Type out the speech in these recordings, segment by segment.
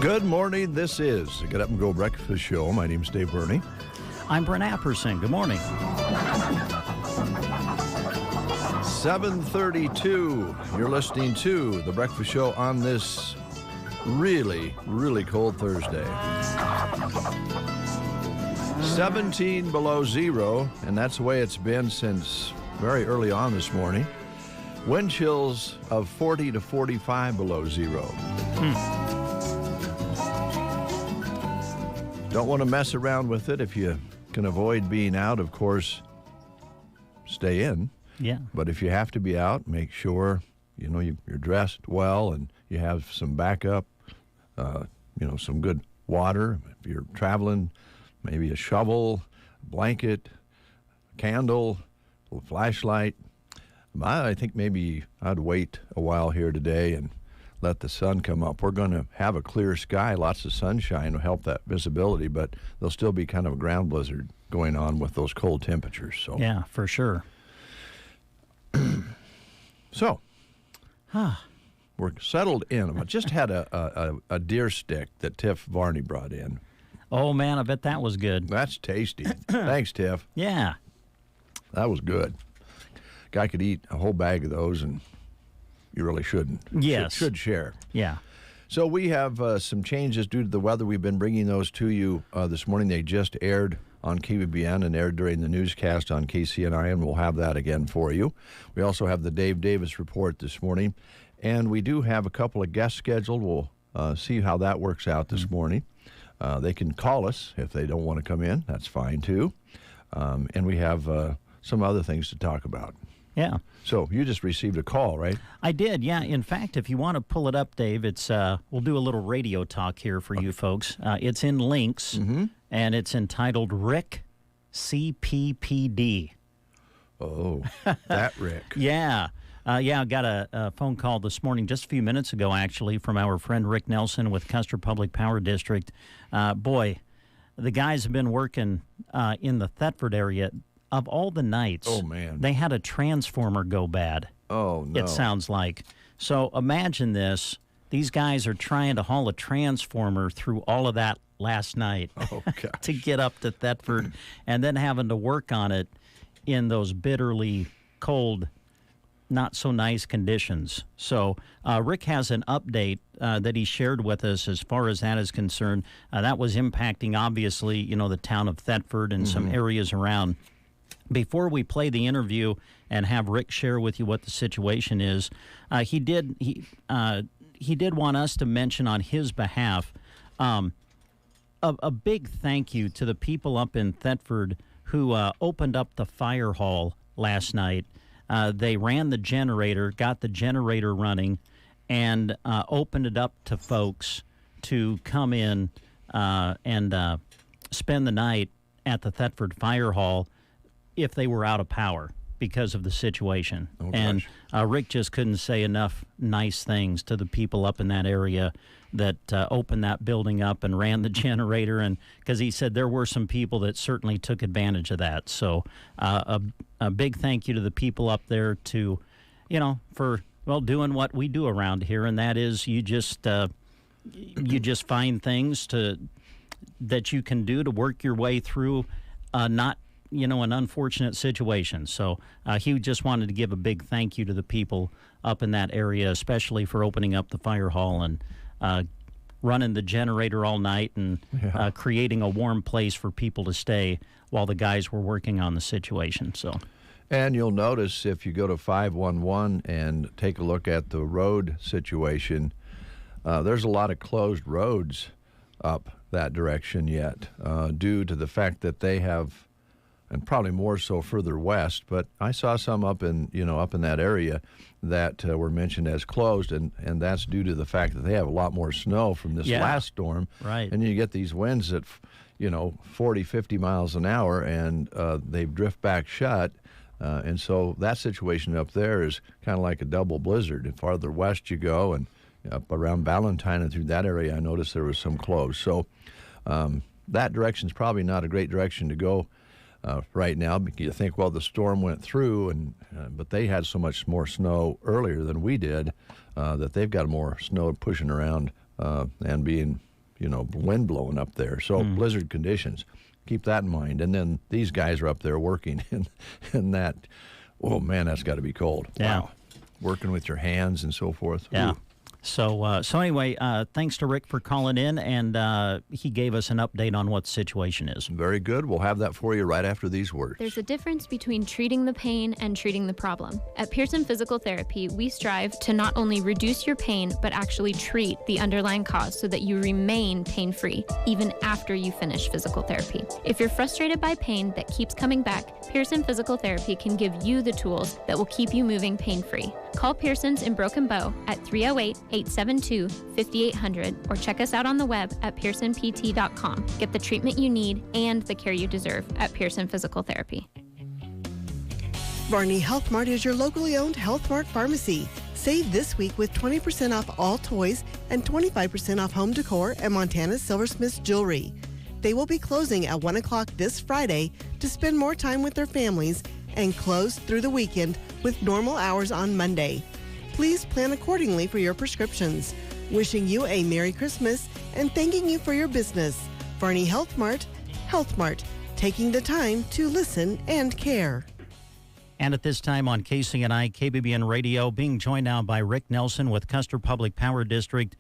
Good morning. This is the Get Up and Go Breakfast Show. My name's Dave Burney. I'm Brent Apperson. Good morning. 7:32. You're listening to the Breakfast Show on this really, really cold Thursday. 17 below zero, and that's the way it's been since very early on this morning. Wind chills of 40 to 45 below zero. Don't want to mess around with it. If you can avoid being out, of course, stay in. Yeah. But if you have to be out, make sure, you're dressed well and you have some backup, some good water. If you're traveling, maybe a shovel, a blanket, a candle, a flashlight. I think maybe I'd wait a while here today and let the sun come up. We're going to have a clear sky, lots of sunshine will help that visibility, but there'll still be kind of a ground blizzard going on with those cold temperatures. So yeah, for sure. So, we're settled in. I just had a deer stick that Tiff Varney brought in. Oh, man, I bet that was good. That's tasty. Thanks, Tiff. Yeah. That was good. Guy could eat a whole bag of those, and you really shouldn't. Yes. Should share. Yeah. So we have some changes due to the weather. We've been bringing those to you this morning. They just aired on KBBN and aired during the newscast on KCNI, and we'll have that again for you. We also have the Dave Davis report this morning, and we do have a couple of guests scheduled. We'll see how that works out this morning. They can call us if they don't want to come in. That's fine, too. And we have some other things to talk about. Yeah. So you just received a call, right? I did, yeah. In fact, if you want to pull it up, Dave, it's we'll do a little radio talk here for you folks. It's in Lynx, and it's entitled Rick CPPD. Oh, that Rick. Yeah. I got a phone call this morning, just a few minutes ago, actually, from our friend Rick Nelson with Custer Public Power District. Boy, the guys have been working in the Thetford area. Of all the nights, oh, man, they had a transformer go bad. Oh, no. It sounds like. So imagine this. These guys are trying to haul a transformer through all of that last night to get up to Thetford, and then having to work on it in those bitterly cold, not so nice conditions. So Rick has an update that he shared with us as far as that is concerned. That was impacting, obviously, the town of Thetford and some areas around. Before we play the interview and have Rick share with you what the situation is, he did want us to mention on his behalf a big thank you to the people up in Thetford who opened up the fire hall last night. They ran the generator, got the generator running, and opened it up to folks to come in and spend the night at the Thetford Fire Hall if they were out of power because of the situation. Oh, and Rick just couldn't say enough nice things to the people up in that area that opened that building up and ran the generator, and because he said there were some people that certainly took advantage of that. So a big thank you to the people up there to, for doing what we do around here, and that is you just find things that you can do to work your way through not an unfortunate situation. So he just wanted to give a big thank you to the people up in that area, especially for opening up the fire hall and running the generator all night and creating a warm place for people to stay while the guys were working on the situation. So, and you'll notice if you go to 511 and take a look at the road situation, there's a lot of closed roads up that direction yet due to the fact that they have, and probably more so further west, but I saw some up in that area that were mentioned as closed, and that's due to the fact that they have a lot more snow from this last storm. Right. And you get these winds at, 40, 50 miles an hour, and they drift back shut. And so that situation up there is kind of like a double blizzard. And farther west you go, and up around Valentine and through that area, I noticed there was some closed. So that direction's probably not a great direction to go right now. You think, well, the storm went through, but they had so much more snow earlier than we did that they've got more snow pushing around and being, wind blowing up there. So blizzard conditions. Keep that in mind. And then these guys are up there working in that. Oh, man, that's got to be cold. Yeah. Wow. Working with your hands and so forth. Yeah. Ooh. So anyway, thanks to Rick for calling in, and he gave us an update on what the situation is. Very good. We'll have that for you right after these words. There's a difference between treating the pain and treating the problem. At Pearson Physical Therapy, we strive to not only reduce your pain, but actually treat the underlying cause so that you remain pain-free, even after you finish physical therapy. If you're frustrated by pain that keeps coming back, Pearson Physical Therapy can give you the tools that will keep you moving pain-free. Call Pearson's in Broken Bow at 308-872-5800 or check us out on the web at pearsonpt.com. Get the treatment you need and the care you deserve at Pearson Physical Therapy. Varney Health Mart is your locally owned Health Mart pharmacy. Save this week with 20% off all toys and 25% off home decor and Montana's Silversmiths jewelry. They will be closing at 1 o'clock this Friday to spend more time with their families and close through the weekend with normal hours on Monday. Please plan accordingly for your prescriptions. Wishing you a Merry Christmas and thanking you for your business. Varney Health Mart, taking the time to listen and care. And at this time on KCNI KBBN Radio, being joined now by Rick Nelson with Custer Public Power District.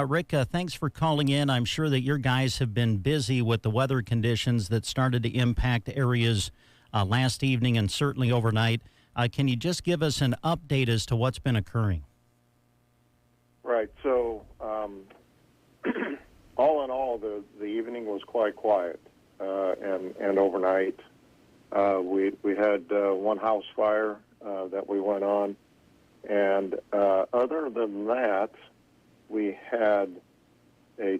Rick, thanks for calling in. I'm sure that your guys have been busy with the weather conditions that started to impact areas last evening and certainly overnight. Can you just give us an update as to what's been occurring? Right. So, all in all, the evening was quite quiet, and overnight we had one house fire that we went on, and other than that, we had a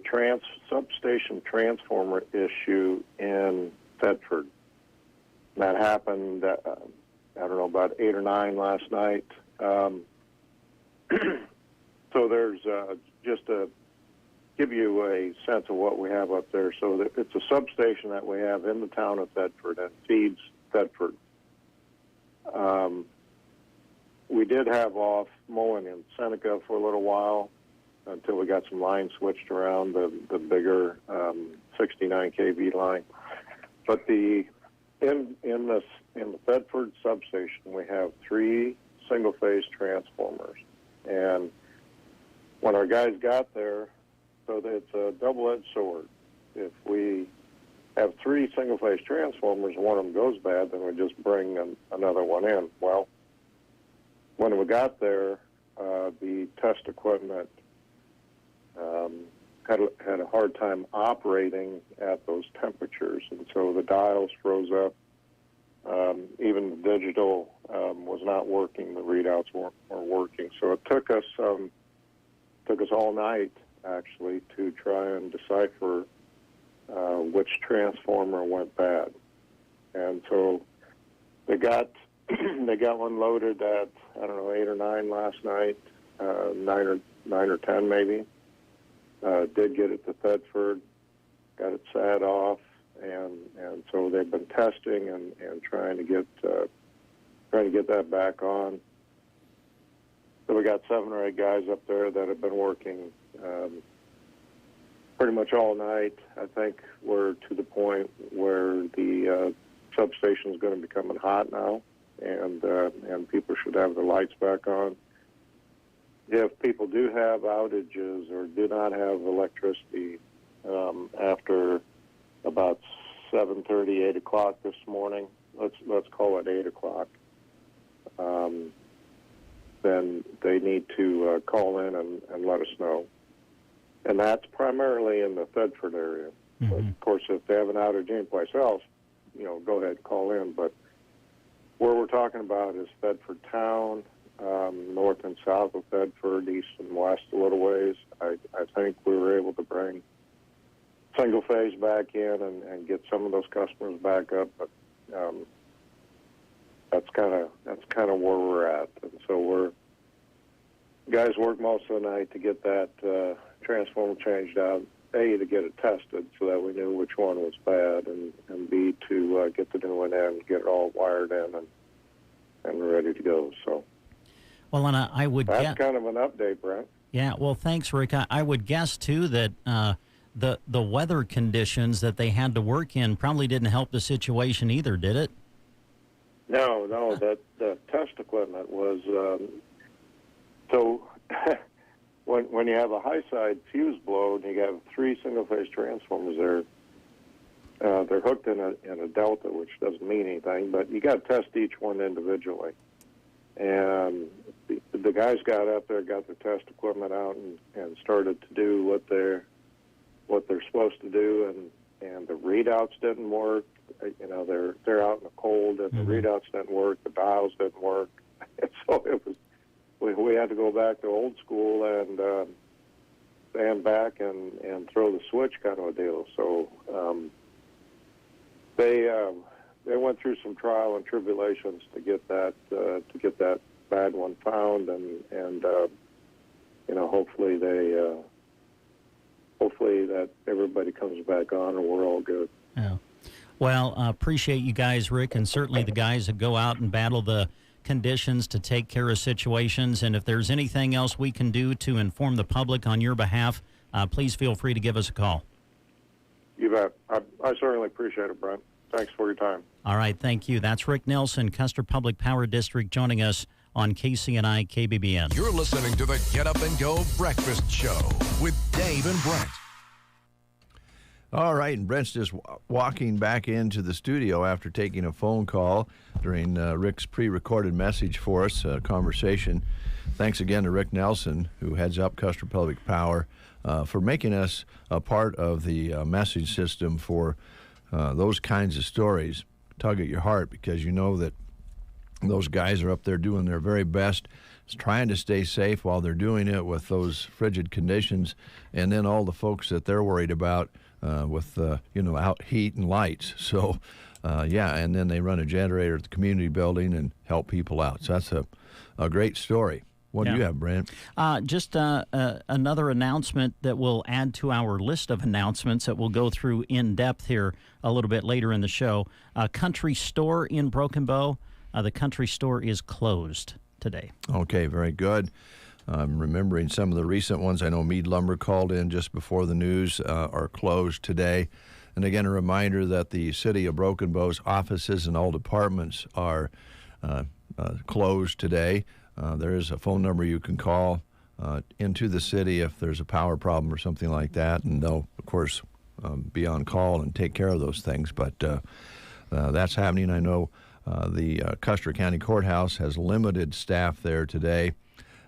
substation transformer issue in Thetford. That happened, I don't know, about 8 or 9 last night. So there's just to give you a sense of what we have up there. So it's a substation that we have in the town of Thetford and feeds Thetford. We did have off mowing in Seneca for a little while until we got some lines switched around, the bigger 69 kV line. But in the Thetford substation, we have 3 single-phase transformers. And when our guys got there, so it's a double-edged sword. If we have 3 single-phase transformers and one of them goes bad, then we just bring another one in. Well, when we got there, the test equipment had a hard time operating at those temperatures, and so the dials froze up. Even the digital was not working. The readouts weren't working. So it took us all night actually to try and decipher which transformer went bad. And so they got one loaded at 8 or 9 last night, 9 or 10 maybe. Did get it to Thetford, got it sat off, and so they've been testing and trying to get that back on. So we got 7 or 8 guys up there that have been working pretty much all night. I think we're to the point where the substation is going to be becoming hot now, and people should have their lights back on. If people do have outages or do not have electricity after about 7:30, 8 o'clock this morning, let's call it 8 o'clock, then they need to call in and let us know. And that's primarily in the Thetford area. Mm-hmm. But of course, if they have an outage anyplace else, go ahead and call in. But where we're talking about is Thetford town, north and south of Thetford, east and west a little ways. I think we were able to bring single phase back in and get some of those customers back up, but that's kind of where we're at. And so guys work most of the night to get that transformer changed out. A, to get it tested so that we knew which one was bad, and B, to get the new one in, get it all wired in and ready to go. So. Well, and I would that's kind of an update, Brent. Yeah, well, thanks, Rick. I would guess, too, that the weather conditions that they had to work in probably didn't help the situation either, did it? No, that the test equipment was so when you have a high side fuse blow and you have 3 single phase transformers there, they're hooked in a delta, which doesn't mean anything, but you got to test each one individually. And the guys got up there, got the test equipment out, and started to do what they're supposed to do, and the readouts didn't work. You know, they're out in the cold, and the readouts didn't work. The dials didn't work, and so it was. We had to go back to old school and stand back and throw the switch kind of a deal. So they went through some trial and tribulations to get that bad one found, and you know, hopefully that everybody comes back on and we're all good. Yeah. Well, appreciate you guys, Rick, and certainly the guys that go out and battle the conditions to take care of situations. And if there's anything else we can do to inform the public on your behalf, please feel free to give us a call. You bet. I certainly appreciate it, Brent. Thanks for your time. All right, thank you. That's Rick Nelson, Custer Public Power District, joining us on KCNI KBBN. You're listening to the Get Up and Go Breakfast Show with Dave and Brent. All right, and Brent's just walking back into the studio after taking a phone call during Rick's pre-recorded message for us, conversation. Thanks again to Rick Nelson, who heads up Custer Public Power, for making us a part of the message system for those kinds of stories. Tug at your heart, because you know that those guys are up there doing their very best, trying to stay safe while they're doing it with those frigid conditions, and then all the folks that they're worried about with out heat and lights. So and then they run a generator at the community building and help people out. So that's a great story. What do you have, Brent? Just another announcement that will add to our list of announcements that we'll go through in depth here a little bit later in the show. Country Store in Broken Bow, the Country Store is closed today. Okay, very good. I'm remembering some of the recent ones. I know Mead Lumber called in just before the news, are closed today. And again, a reminder that the City of Broken Bow's offices and all departments are closed today. There is a phone number you can call into the city if there's a power problem or something like that, and they'll, of course, be on call and take care of those things. But that's happening. I know the Custer County Courthouse has limited staff there today,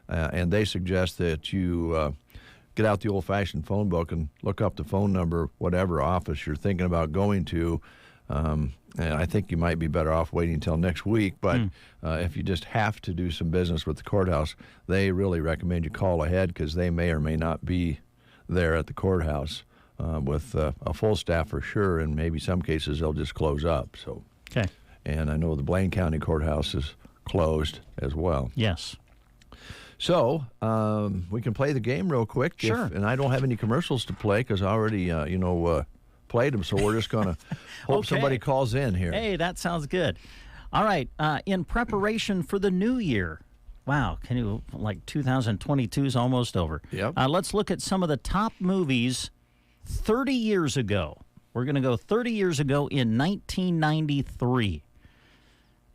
and they suggest that you get out the old-fashioned phone book and look up the phone number, whatever office you're thinking about going to. And I think you might be better off waiting until next week. But if you just have to do some business with the courthouse, they really recommend you call ahead, because they may or may not be there at the courthouse with a full staff for sure. And maybe some cases they'll just close up. So, okay. And I know the Blaine County Courthouse is closed as well. Yes. So we can play the game real quick. Sure. And I don't have any commercials to play because I already, played them. So we're just going to hope somebody calls in here. Hey, that sounds good. All right. In preparation for the new year. Wow. 2022 is almost over. Yep. Let's look at some of the top movies 30 years ago. We're going to go 30 years ago in 1993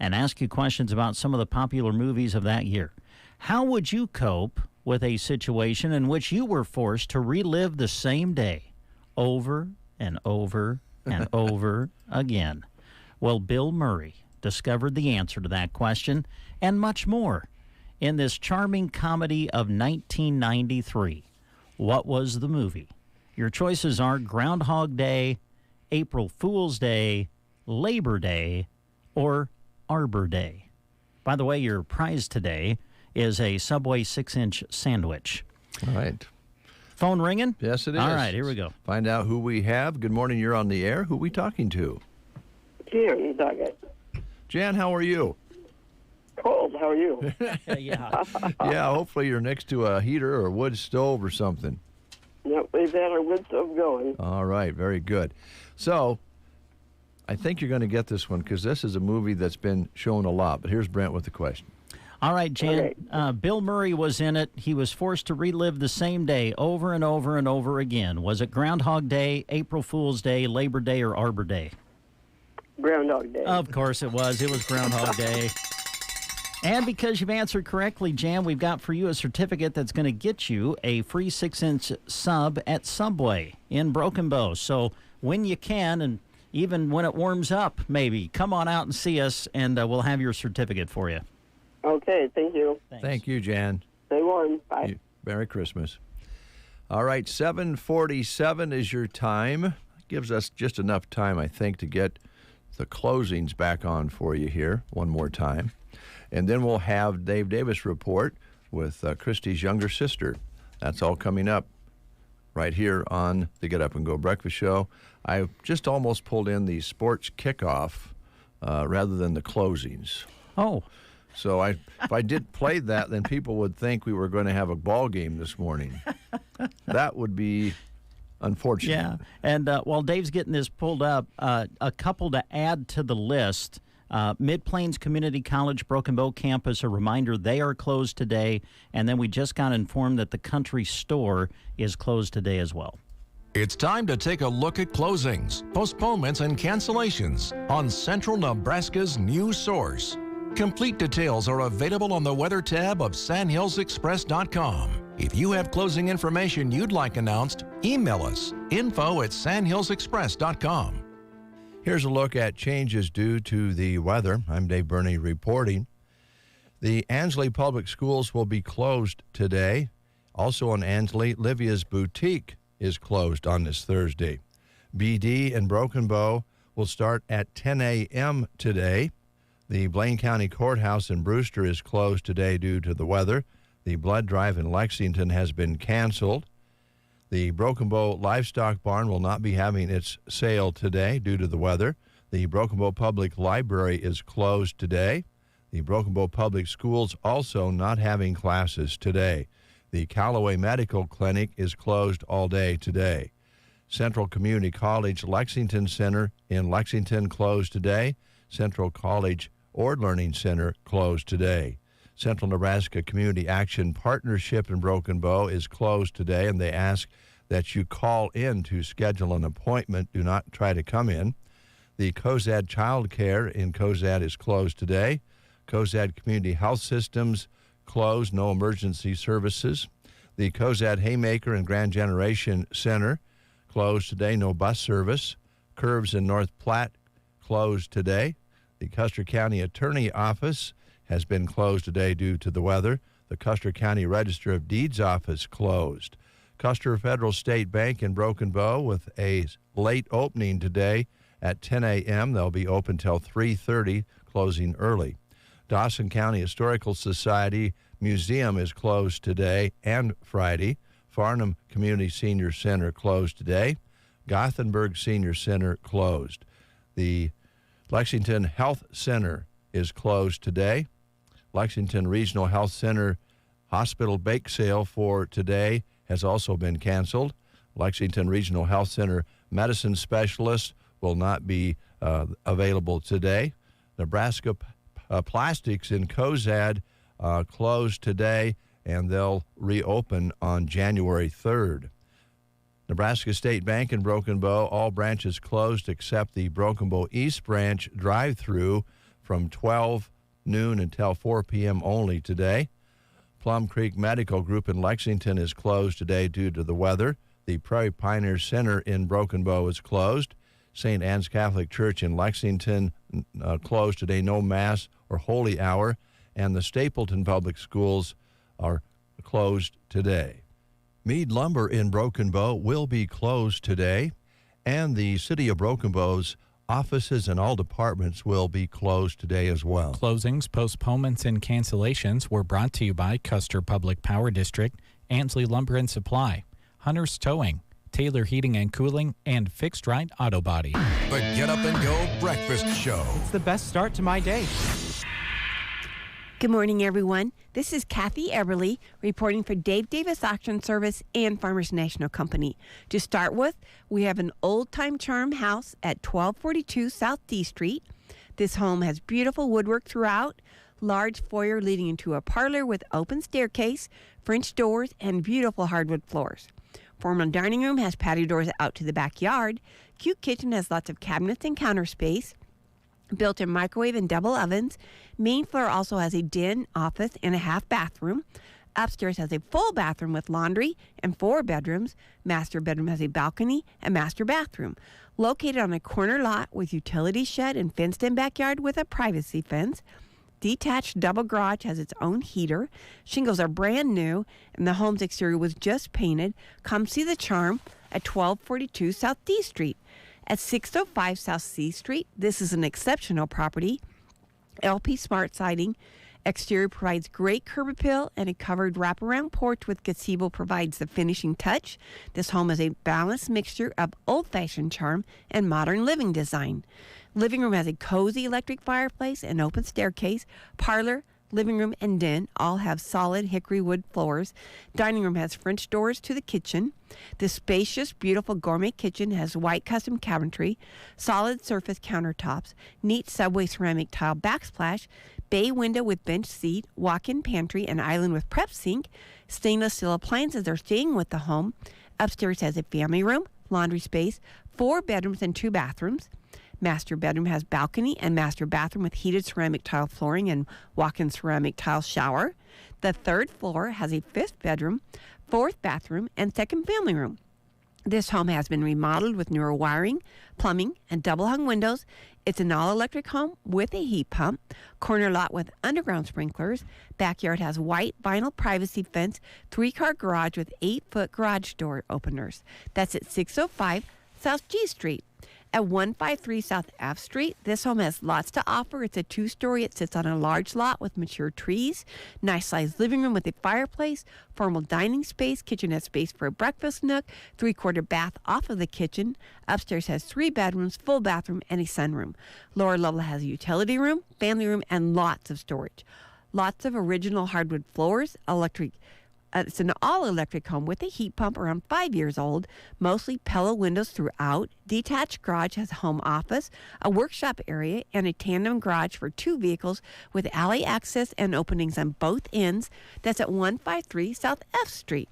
and ask you questions about some of the popular movies of that year. How would you cope with a situation in which you were forced to relive the same day over and over and over again? Well, Bill Murray discovered the answer to that question and much more in this charming comedy of 1993. What was the movie? Your choices are Groundhog Day, April Fool's Day, Labor Day, or Arbor Day. By the way, your prize today is a Subway 6-inch sandwich. All right. Phone ringing? Yes, it is. All right, here we go. Find out who we have. Good morning, you're on the air. Who are we talking to? Jan, Jan, how are you? Cold, how are you? Yeah. Yeah, hopefully you're next to a heater or a wood stove or something. Yep, we've had our wood stove going. All right, very good. So, I think you're going to get this one because this is a movie that's been shown a lot. But here's Brent with the question. All right, Jan. Okay. Bill Murray was in it. He was forced to relive the same day over and over and over again. Was it Groundhog Day, April Fool's Day, Labor Day, or Arbor Day? Groundhog Day. Of course it was. It was Groundhog Day. And because you've answered correctly, Jan, we've got for you a certificate that's going to get you a free 6-inch sub at Subway in Broken Bow. So when you can, and even when it warms up, maybe, come on out and see us, and we'll have your certificate for you. Okay, thank you. Thanks. Thank you, Jan. Stay warm. Bye. Merry Christmas. All right, 7:47 is your time. Gives us just enough time, I think, to get the closings back on for you here one more time. And then we'll have Dave Davis report with Christy's younger sister. That's all coming up right here on the Get Up and Go Breakfast Show. I just almost pulled in the sports kickoff rather than the closings. Oh. So if I did play that, then people would think we were going to have a ball game this morning. That would be unfortunate. Yeah, and while Dave's getting this pulled up, a couple to add to the list. Mid-Plains Community College Broken Bow campus, a reminder, they are closed today. And then we just got informed that the Country Store is closed today as well. It's time to take a look at closings, postponements, and cancellations on Central Nebraska's news source. Complete details are available on the weather tab of sandhillsexpress.com. If you have closing information you'd like announced, email us, info@sandhillsexpress.com. Here's a look at changes due to the weather. I'm Dave Burney reporting. The Ansley Public Schools will be closed today. Also in Ansley, Livia's Boutique is closed on this Thursday. BD in Broken Bow will start at 10 a.m. today. The Blaine County Courthouse in Brewster is closed today due to the weather. The blood drive in Lexington has been canceled. The Broken Bow Livestock Barn will not be having its sale today due to the weather. The Broken Bow Public Library is closed today. The Broken Bow Public Schools also not having classes today. The Callaway Medical Clinic is closed all day today. Central Community College Lexington Center in Lexington closed today. Central College Ord Learning Center closed today. Central Nebraska Community Action Partnership in Broken Bow is closed today, and they ask that you call in to schedule an appointment. Do not try to come in. The Cozad Child Care in Cozad is closed today. Cozad Community Health Systems closed, no emergency services. The Cozad Haymaker and Grand Generation Center closed today, no bus service. Curves in North Platte closed today. The Custer County Attorney Office has been closed today due to the weather. The Custer County Register of Deeds office closed. Custer Federal State Bank in Broken Bow with a late opening today at 10 a.m. They'll be open till 3:30, closing early. Dawson County Historical Society Museum is closed today and Friday. Farnham Community Senior Center closed today. Gothenburg Senior Center closed. The Lexington Health Center is closed today. Lexington Regional Health Center Hospital Bake Sale for today has also been canceled. Lexington Regional Health Center Medicine Specialist will not be available today. Nebraska Plastics in Cozad closed today, and they'll reopen on January 3rd. Nebraska State Bank in Broken Bow, all branches closed except the Broken Bow East Branch drive-through from 12 noon until 4 p.m. only today. Plum Creek Medical Group in Lexington is closed today due to the weather. The Prairie Pioneer Center in Broken Bow is closed. St. Anne's Catholic Church in Lexington closed today, no Mass or Holy Hour. And the Stapleton Public Schools are closed today. Meade Lumber in Broken Bow will be closed today, and the City of Broken Bow's offices and all departments will be closed today as well. Closings, postponements, and cancellations were brought to you by Custer Public Power District, Ansley Lumber and Supply, Hunter's Towing, Taylor Heating and Cooling, and Fixed Right Auto Body. The Get Up and Go Breakfast Show. It's the best start to my day. Good morning, everyone. This is Kathy Eberly reporting for Dave Davis Auction Service and Farmers National Company. To start with, we have an old-time charm house at 1242 South D Street. This home has beautiful woodwork throughout, large foyer leading into a parlor with open staircase, French doors, and beautiful hardwood floors. Formal dining room has patio doors out to the backyard. Cute kitchen has lots of cabinets and counter space. Built-in microwave and double ovens. Main floor also has a den, office, and a half bathroom. Upstairs has a full bathroom with laundry and 4 bedrooms. Master bedroom has a balcony and master bathroom. Located on a corner lot with utility shed and fenced-in backyard with a privacy fence. Detached double garage has its own heater. Shingles are brand new, and the home's exterior was just painted. Come see the charm at 1242 South D Street. At 605 South C Street, this is an exceptional property. LP Smart Siding. Exterior provides great curb appeal, and a covered wraparound porch with gazebo provides the finishing touch. This home is a balanced mixture of old-fashioned charm and modern living design. Living room has a cozy electric fireplace and open staircase. Parlor, living room, and den all have solid hickory wood floors. Dining room has French doors to the kitchen. The spacious, beautiful gourmet kitchen has white custom cabinetry, solid surface countertops, neat subway ceramic tile backsplash, bay window with bench seat, walk-in pantry, and island with prep sink. Stainless steel appliances are staying with the home. Upstairs has a family room, laundry space, 4 bedrooms and 2 bathrooms. Master bedroom has balcony and master bathroom with heated ceramic tile flooring and walk-in ceramic tile shower. The 3rd floor has a 5th bedroom, 4th bathroom, and 2nd family room. This home has been remodeled with newer wiring, plumbing, and double-hung windows. It's an all-electric home with a heat pump, corner lot with underground sprinklers. Backyard has white vinyl privacy fence, 3-car garage with 8-foot garage door openers. That's at 605 South G Street. At 153 South F Street, this home has lots to offer. It's a 2-story. It sits on a large lot with mature trees. Nice-sized living room with a fireplace, formal dining space. Kitchen has space for a breakfast nook, 3-quarter bath off of the kitchen. Upstairs has 3 bedrooms, full bathroom, and a sunroom. Lower level has a utility room, family room, and lots of storage. Lots of original hardwood floors, electric. It's an all-electric home with a heat pump around 5 years old, mostly Pella windows throughout. Detached garage has a home office, a workshop area, and a tandem garage for 2 vehicles with alley access and openings on both ends. That's at 153 South F Street.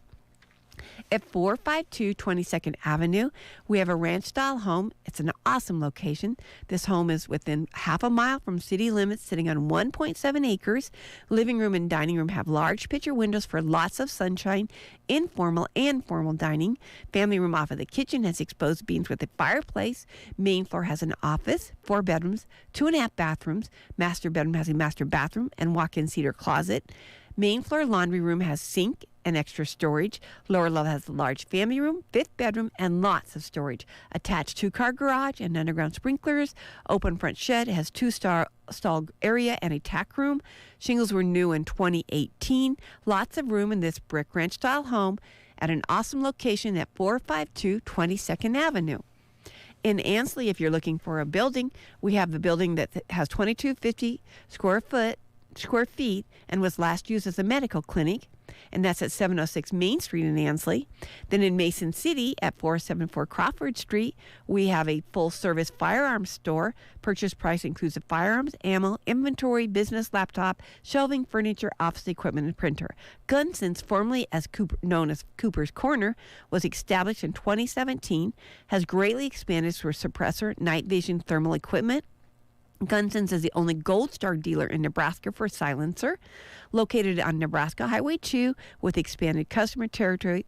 At 452 22nd Avenue, we have a ranch-style home. It's an awesome location. This home is within half a mile from city limits, sitting on 1.7 acres. Living room and dining room have large picture windows for lots of sunshine, informal and formal dining. Family room off of the kitchen has exposed beams with a fireplace. Main floor has an office, 4 bedrooms, 2.5 bathrooms. Master bedroom has a master bathroom and walk-in cedar closet. Main floor laundry room has sink and extra storage. Lower level has a large family room, 5th bedroom, and lots of storage. Attached 2-car garage and underground sprinklers. Open front shed has 2-stall area and a tack room. Shingles were new in 2018. Lots of room in this brick ranch style home at an awesome location at 452 22nd Avenue. In Ansley, if you're looking for a building, we have the building that has 2250 square feet and was last used as a medical clinic, and that's at 706 Main Street in Ansley. Then in Mason City at 474 Crawford Street, we have a full-service firearms store. Purchase price includes the firearms, ammo, inventory, business laptop, shelving, furniture, office equipment, and printer. GunSense, formerly known as Cooper's Corner, was established in 2017, has greatly expanded for suppressor, night vision, thermal equipment. GunSense is the only Gold Star dealer in Nebraska for silencer, located on Nebraska Highway 2 with expanded customer territory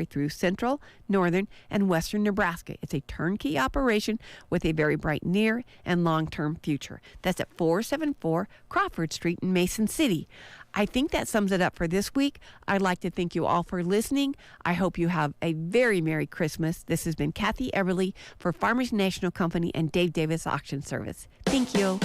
through central, northern, and western Nebraska. It's a turnkey operation with a very bright near and long-term future. That's at 474 Crawford Street in Mason City. I think that sums it up for this week. I'd like to thank you all for listening. I hope you have a very Merry Christmas. This has been Kathy Everly for Farmers National Company and Dave Davis Auction Service. Thank you.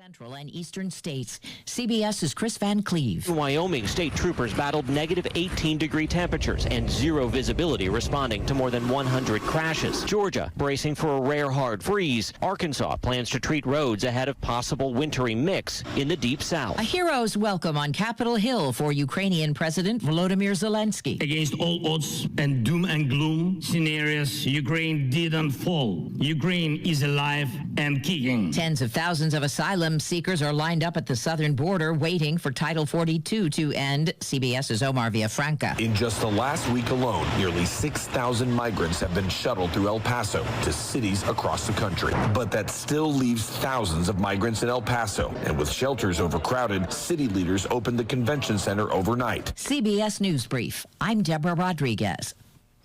Central and eastern states. CBS's Chris Van Cleve. In Wyoming, state troopers battled negative 18-degree temperatures and zero visibility, responding to more than 100 crashes. Georgia bracing for a rare hard freeze. Arkansas plans to treat roads ahead of possible wintry mix in the deep south. A hero's welcome on Capitol Hill for Ukrainian President Volodymyr Zelensky. Against all odds and doom and gloom scenarios, Ukraine didn't fall. Ukraine is alive and kicking. Tens of thousands of asylum seekers are lined up at the southern border waiting for Title 42 to end. CBS's Omar Villafranca. In just the last week alone, nearly 6,000 migrants have been shuttled through El Paso to cities across the country. But that still leaves thousands of migrants in El Paso. And with shelters overcrowded, city leaders opened the convention center overnight. CBS News Brief. I'm Deborah Rodriguez.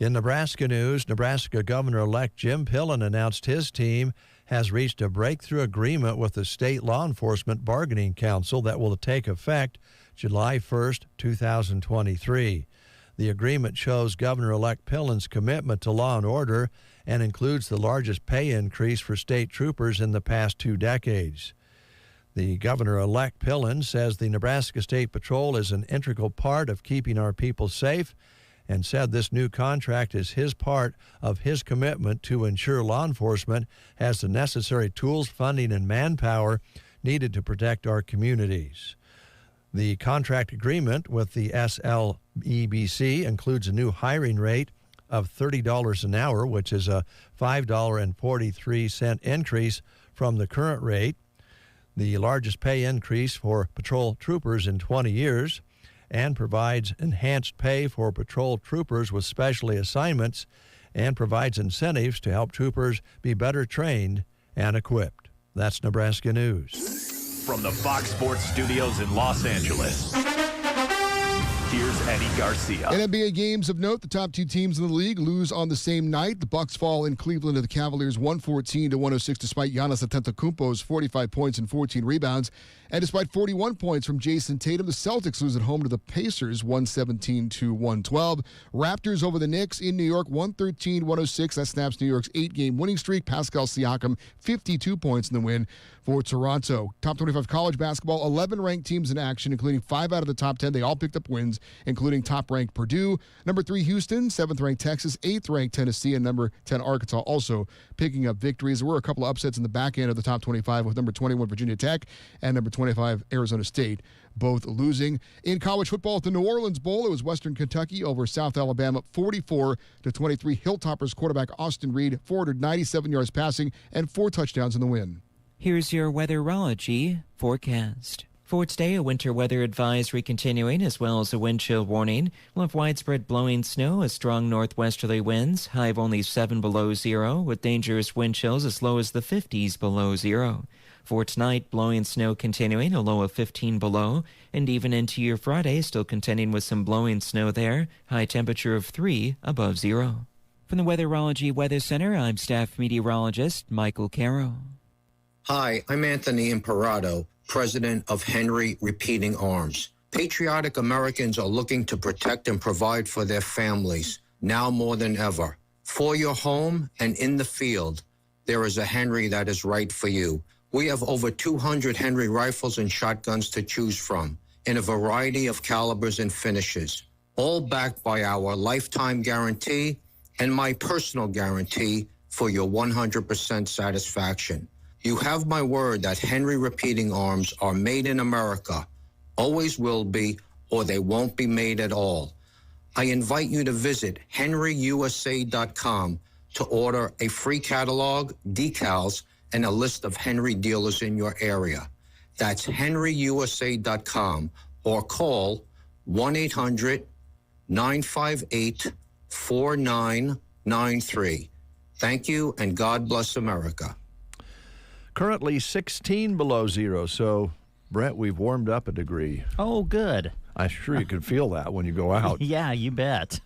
In Nebraska news, Nebraska Governor-elect Jim Pillen announced his team has reached a breakthrough agreement with the State Law Enforcement Bargaining Council that will take effect July 1st, 2023. The agreement shows Governor-elect Pillen's commitment to law and order and includes the largest pay increase for state troopers in the past 2 decades. The Governor-elect Pillen says the Nebraska State Patrol is an integral part of keeping our people safe and said this new contract is his part of his commitment to ensure law enforcement has the necessary tools, funding, and manpower needed to protect our communities. The contract agreement with the SLEBC includes a new hiring rate of $30 an hour, which is a $5.43 increase from the current rate, the largest pay increase for patrol troopers in 20 years, and provides enhanced pay for patrol troopers with specialty assignments and provides incentives to help troopers be better trained and equipped. That's Nebraska News. From the Fox Sports Studios in Los Angeles, here's Eddie Garcia. In NBA games of note, the top 2 teams in the league lose on the same night. The Bucks fall in Cleveland to the Cavaliers 114-106 despite Giannis Antetokounmpo's 45 points and 14 rebounds. And despite 41 points from Jason Tatum, the Celtics lose at home to the Pacers 117-112. Raptors over the Knicks in New York 113-106. That snaps New York's 8-game winning streak. Pascal Siakam 52 points in the win for Toronto. Top 25 college basketball, 11 ranked teams in action, including 5 out of the top 10. They all picked up wins, including top-ranked Purdue, number 3 Houston, 7th-ranked Texas, 8th-ranked Tennessee, and number 10 Arkansas also picking up victories. There were a couple of upsets in the back end of the top 25 with number 21 Virginia Tech and number 25 Arizona State both losing. In college football at the New Orleans Bowl, it was Western Kentucky over South Alabama 44-23. Hilltoppers quarterback Austin Reed 497 yards passing and 4 touchdowns in the win. Here's your weatherology forecast. For today, a winter weather advisory continuing as well as a wind chill warning. We'll have widespread blowing snow, as strong northwesterly winds, high of only 7 below zero, with dangerous wind chills as low as the 50s below zero. For tonight, blowing snow continuing, a low of 15 below, and even into your Friday, still contending with some blowing snow there, high temperature of 3 above zero. From the Weatherology Weather Center, I'm staff meteorologist Michael Caro. Hi, I'm Anthony Imparato, president of Henry Repeating Arms. Patriotic Americans are looking to protect and provide for their families, now more than ever. For your home and in the field, there is a Henry that is right for you. We have over 200 Henry rifles and shotguns to choose from in a variety of calibers and finishes, all backed by our lifetime guarantee and my personal guarantee for your 100% satisfaction. You have my word that Henry Repeating Arms are made in America, always will be, or they won't be made at all. I invite you to visit henryusa.com to order a free catalog, decals, and a list of Henry dealers in your area. That's henryusa.com or call 1-800-958-4993. Thank you, and God bless America. Currently 16 below zero, so, Brett, we've warmed up a degree. Oh, good. I'm sure you can feel that when you go out. Yeah, you bet.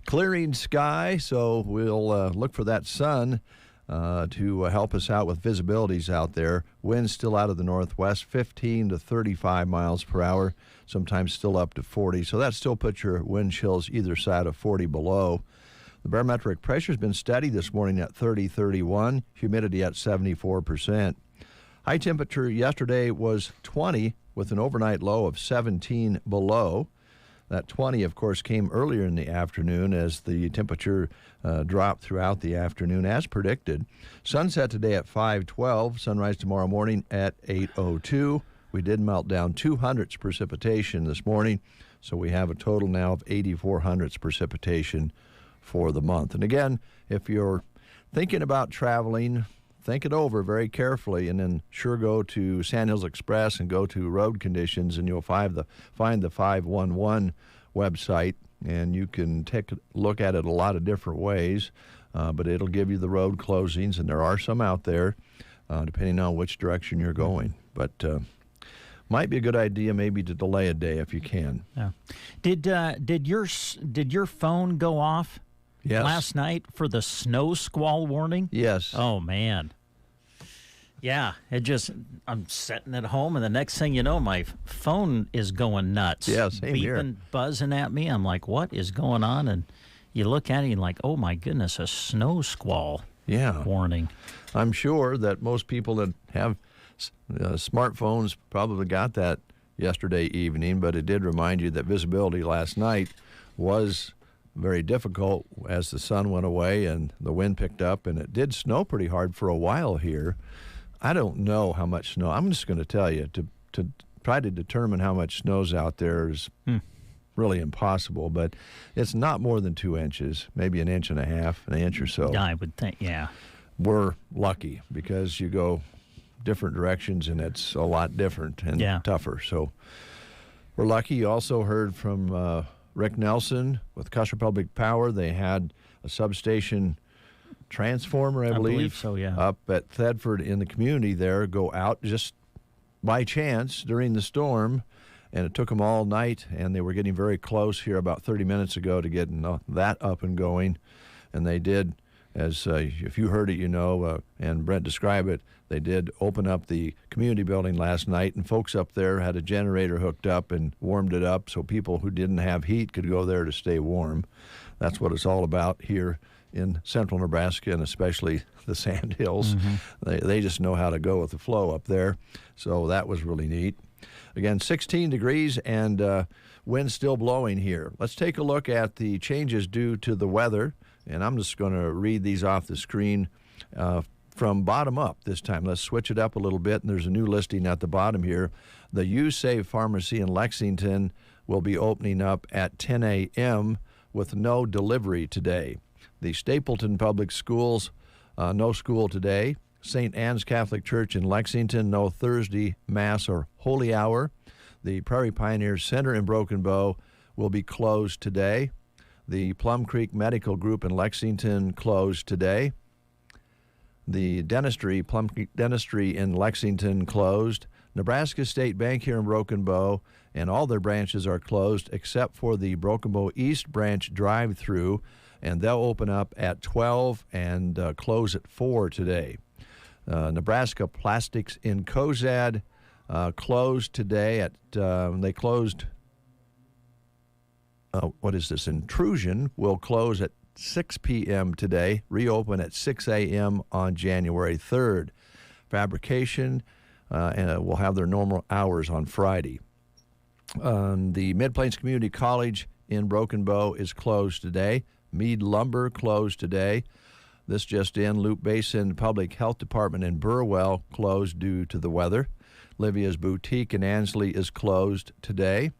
Clearing sky, so we'll look for that sun to help us out with visibilities out there. Winds still out of the northwest, 15 to 35 miles per hour, sometimes still up to 40. So that still puts your wind chills either side of 40 below. The barometric pressure has been steady this morning at 30-31, humidity at 74%. High temperature yesterday was 20 with an overnight low of 17 below. That 20, of course, came earlier in the afternoon as the temperature dropped throughout the afternoon as predicted. Sunset today at 5:12, sunrise tomorrow morning at 8:02. We did melt down 200ths precipitation this morning, so we have a total now of 8400ths precipitation for the month. And again, if you're thinking about traveling, think it over very carefully, and then sure go to Sand Hills Express and go to road conditions, and you'll find the 511 website, and you can take a look at it a lot of different ways, but it'll give you the road closings, and there are some out there, depending on which direction you're going. But might be a good idea maybe to delay a day if you can. Yeah. Did your phone go off? Yes. Last night for the snow squall warning? Yes. Oh, man. Yeah, I'm sitting at home, and the next thing you know, my phone is going nuts. Yeah, same here. Beeping, buzzing at me. I'm like, what is going on? And you look at it, and you're like, oh, my goodness, a snow squall warning. I'm sure that most people that have smartphones probably got that yesterday evening, but it did remind you that visibility last night was very difficult as the sun went away and the wind picked up, and it did snow pretty hard for a while here. I don't know how much snow. I'm just going to tell you, to try to determine how much snow's out there is really impossible, but it's not more than 2 inches, maybe 1.5 inches, an inch or so. I would think, yeah. We're lucky because you go different directions and it's a lot different and tougher. So we're lucky. You also heard from Rick Nelson with Custer Public Power. They had a substation transformer, I believe so, yeah. up at Thedford in the community there go out just by chance during the storm, and it took them all night, and they were getting very close here about 30 minutes ago to getting that up and going, and they did, as if you heard it, you know, and Brent described it, they did open up the community building last night, and folks up there had a generator hooked up and warmed it up so people who didn't have heat could go there to stay warm. That's what it's all about here in central Nebraska, and especially the Sand Hills. They just know how to go with the flow up there, so that was really neat. Again, 16 degrees and wind still blowing here. Let's take a look at the changes due to the weather, and I'm just going to read these off the screen from bottom up this time. Let's switch it up a little bit, and there's a new listing at the bottom here. The U-Save Pharmacy in Lexington will be opening up at 10 a.m. with no delivery today. The Stapleton Public Schools, no school today. St. Anne's Catholic Church in Lexington, no Thursday Mass or Holy Hour. The Prairie Pioneers Center in Broken Bow will be closed today. The Plum Creek Medical Group in Lexington closed today. The dentistry, Plum Creek Dentistry in Lexington closed. Nebraska State Bank here in Broken Bow, and all their branches are closed except for the Broken Bow East branch drive-through, and they'll open up at 12 and close at 4 today. Nebraska Plastics in Cozad closed today at, they closed, what is this, Intrusion will close at 6 p.m. today, reopen at 6 a.m. on January 3rd. Fabrication will have their normal hours on Friday. The Mid-Plains Community College in Broken Bow is closed today. Meade Lumber closed today. This just in, Loop Basin Public Health Department in Burwell closed due to the weather. Livia's Boutique in Ansley is closed today.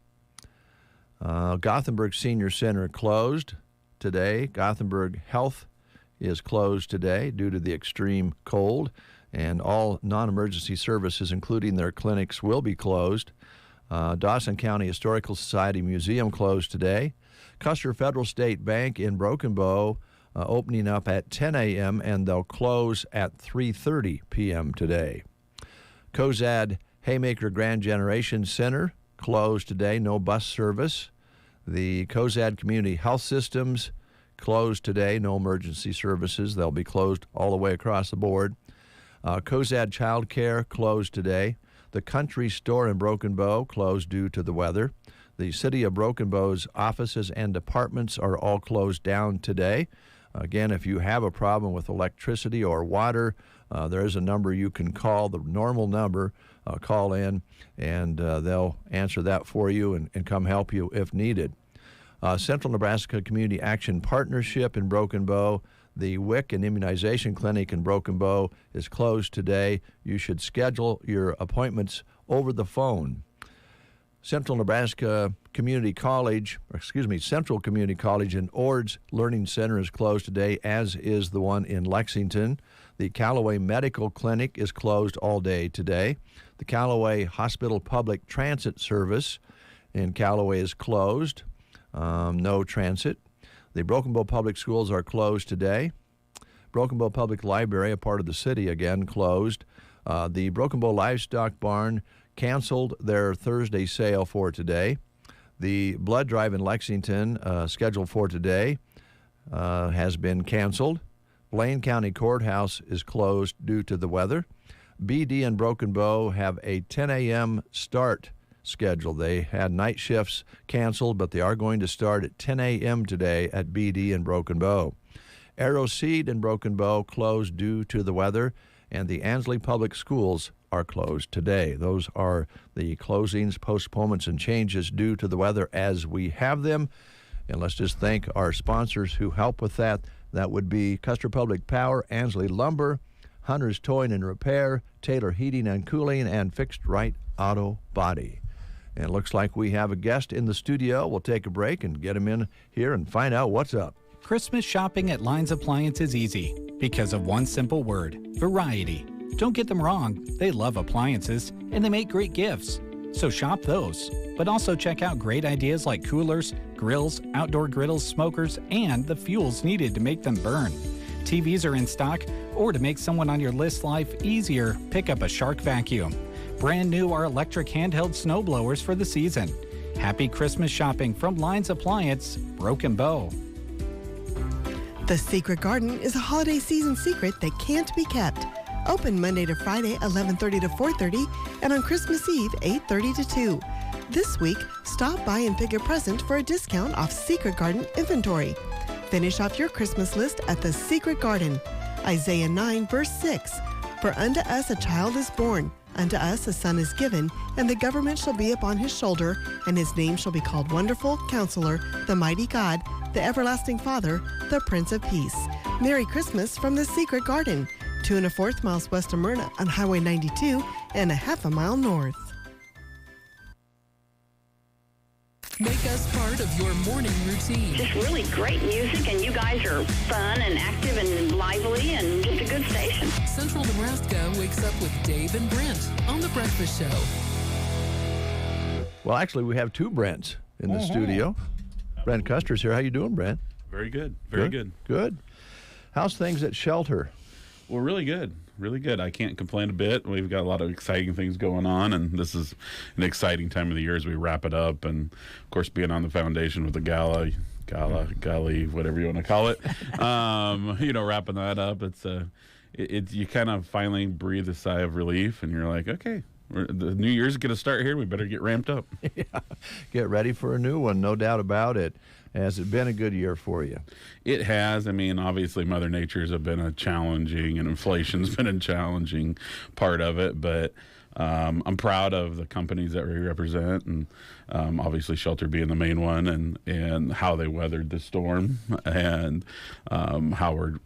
Gothenburg Senior Center closed today. Gothenburg Health is closed today due to the extreme cold, and all non-emergency services, including their clinics, will be closed. Dawson County Historical Society Museum closed today. Custer Federal State Bank in Broken Bow opening up at 10 a.m. and they'll close at 3:30 p.m. today. Cozad Haymaker Grand Generation Center closed today, no bus service. The Cozad Community Health Systems closed today, no emergency services. They'll be closed all the way across the board. Cozad Child Care closed today. The Country Store in Broken Bow closed due to the weather. The City of Broken Bow's offices and departments are all closed down today. Again, if you have a problem with electricity or water, there is a number you can call, the normal number. Call in, and they'll answer that for you and come help you if needed. Central Nebraska Community Action Partnership in Broken Bow. The WIC and Immunization Clinic in Broken Bow is closed today. You should schedule your appointments over the phone. Central Community College in Ord's Learning Center is closed today, as is the one in Lexington. The Callaway Medical Clinic is closed all day today. The Callaway Hospital Public Transit Service in Callaway is closed. No transit. The Broken Bow Public Schools are closed today. Broken Bow Public Library, a part of the city, again closed. The Broken Bow Livestock Barn canceled their Thursday sale for today. The blood drive in Lexington, scheduled for today, has been canceled. Blaine County Courthouse is closed due to the weather. BD and Broken Bow have a 10 a.m. start schedule. They had night shifts canceled, but they are going to start at 10 a.m. today at BD and Broken Bow. Arrow Seed and Broken Bow closed due to the weather, and the Ansley Public Schools are closed today. Those are the closings, postponements, and changes due to the weather as we have them. And let's just thank our sponsors who help with that. That would be Custer Public Power, Ansley Lumber, Hunter's Towing and Repair, Taylor Heating and Cooling, and Fixed Right Auto Body. And it looks like we have a guest in the studio. We'll take a break and get him in here and find out what's up. Christmas shopping at Lyons Appliance is easy because of one simple word: variety. Don't get them wrong, they love appliances and they make great gifts. So shop those, but also check out great ideas like coolers, grills, outdoor griddles, smokers, and the fuels needed to make them burn. TVs are in stock, or to make someone on your list life easier, pick up a Shark vacuum. Brand new are electric handheld snow blowers for the season. Happy Christmas shopping from Lyons Appliance, Broken Bow. The Secret Garden is a holiday season secret that can't be kept. Open Monday to Friday, 11:30 to 4:30, and on Christmas Eve, 8:30 to 2. This week, stop by and pick a present for a discount off Secret Garden inventory. Finish off your Christmas list at the Secret Garden. Isaiah 9, verse 6. For unto us a child is born, unto us a son is given, and the government shall be upon his shoulder, and his name shall be called Wonderful, Counselor, the Mighty God, the Everlasting Father, the Prince of Peace. Merry Christmas from the Secret Garden, 2 1/4 miles west of Myrna on Highway 92 and a half a mile north. Make us part of your morning routine. Just really great music, and you guys are fun and active and lively and just a good station. Central Nebraska wakes up with Dave and Brent on The Breakfast Show. Well, actually, we have two Brents in the studio. Brent Custer's here. How you doing, Brent? Very good. Very good. Good. How's things at Shelter? Well, really good. Really good. I can't complain a bit. We've got a lot of exciting things going on, and this is an exciting time of the year as we wrap it up. And, of course, being on the foundation with the gala, whatever you want to call it, wrapping that up, you kind of finally breathe a sigh of relief, and you're like, okay, the new year's going to start here. We better get ramped up. Yeah. Get ready for a new one, no doubt about it. Has it been a good year for you? It has. I mean, obviously, Mother Nature's been a challenging, and inflation's been a challenging part of it. But I'm proud of the companies that we represent, and obviously Shelter being the main one, and how they weathered the storm, and how we're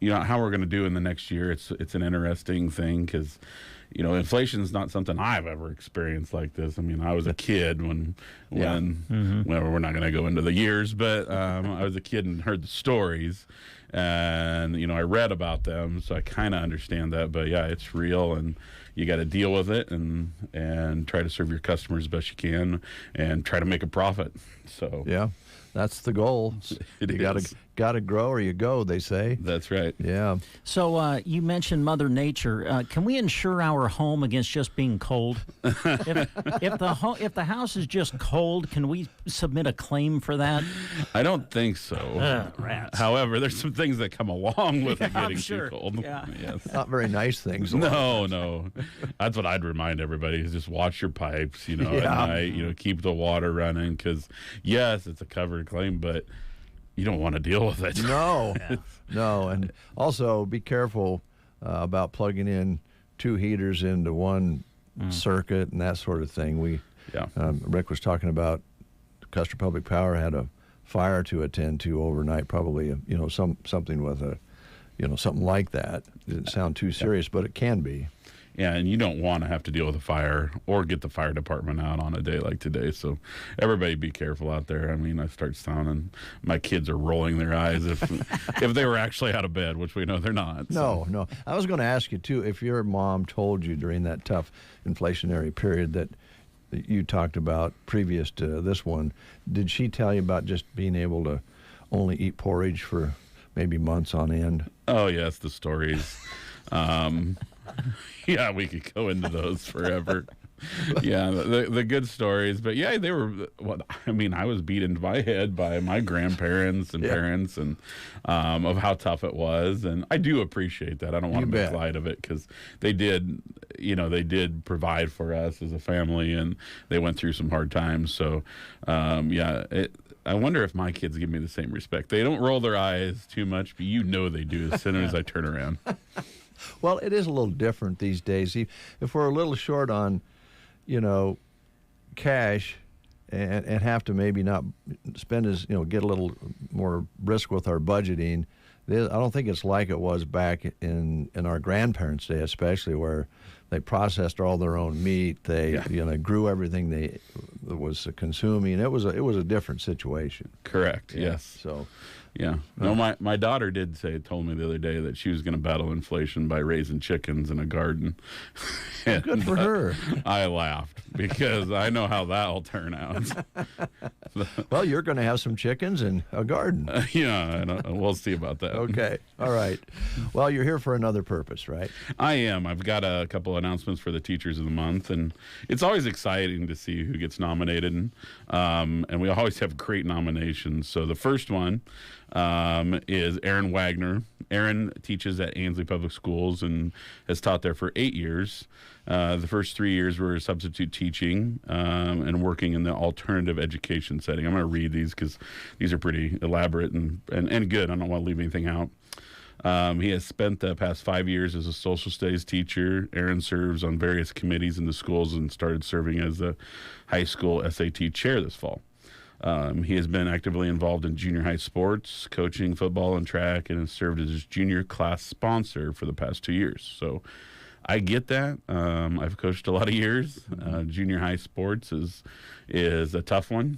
going to do in the next year. It's an interesting thing because, inflation is not something I've ever experienced like this. I mean, I was a kid when well, we're not going to go into the years, but I was a kid and heard the stories, and I read about them, so I kind of understand that. But yeah, it's real, and you got to deal with it and try to serve your customers as best you can and try to make a profit. So yeah, that's the goal. You got to grow or you go, they say. That's right. Yeah. So you mentioned Mother Nature. Can we insure our home against just being cold? if the house is just cold, can we submit a claim for that? I don't think so. Rats. However, there's some things that come along with it getting too cold. Yeah. Yes. Not very nice things. No. That's what I'd remind everybody is just wash your pipes, at night, keep the water running because, yes, it's a covered claim, but you don't want to deal with it. No, no. And also be careful about plugging in 2 heaters into one circuit and that sort of thing. Rick was talking about Custer Public Power had a fire to attend to overnight, probably, something with something like that. It didn't sound too serious, but it can be. Yeah, and you don't want to have to deal with a fire or get the fire department out on a day like today. So everybody be careful out there. I mean, I start sounding, my kids are rolling their eyes if they were actually out of bed, which we know they're not. So. No. I was going to ask you, too, if your mom told you during that tough inflationary period that you talked about previous to this one, did she tell you about just being able to only eat porridge for maybe months on end? Oh, yes, the stories. Yeah, we could go into those forever. Yeah, the good stories. But yeah, they were, I was beat into my head by my grandparents and parents and of how tough it was. And I do appreciate that. I don't want to make light of it because they did provide for us as a family and they went through some hard times. So, I wonder if my kids give me the same respect. They don't roll their eyes too much, but they do as soon as I turn around. Well, it is a little different these days. If we're a little short on, cash and have to maybe not spend as, get a little more brisk with our budgeting, I don't think it's like it was back in our grandparents' day, especially where they processed all their own meat. They, grew everything they was consuming. It was a different situation. Correct. Yeah. Yes. So. Yeah. No, my daughter told me the other day that she was going to battle inflation by raising chickens in a garden. Good for her. I laughed because I know how that'll turn out. Well, you're going to have some chickens and a garden. We'll see about that. Okay. All right. Well, you're here for another purpose, right? I am. I've got a couple announcements for the Teachers of the Month, and it's always exciting to see who gets nominated. And we always have great nominations. So the first one is Aaron Wagner. Aaron teaches at Ansley Public Schools and has taught there for 8 years. The first 3 years were substitute teaching and working in the alternative education setting. I'm going to read these because these are pretty elaborate and good. I don't want to leave anything out. He has spent the past 5 years as a social studies teacher. Aaron serves on various committees in the schools and started serving as the high school SAT chair this fall. He has been actively involved in junior high sports, coaching football and track, and has served as junior class sponsor for the past 2 years. So I get that. I've coached a lot of years. Junior high sports is a tough one,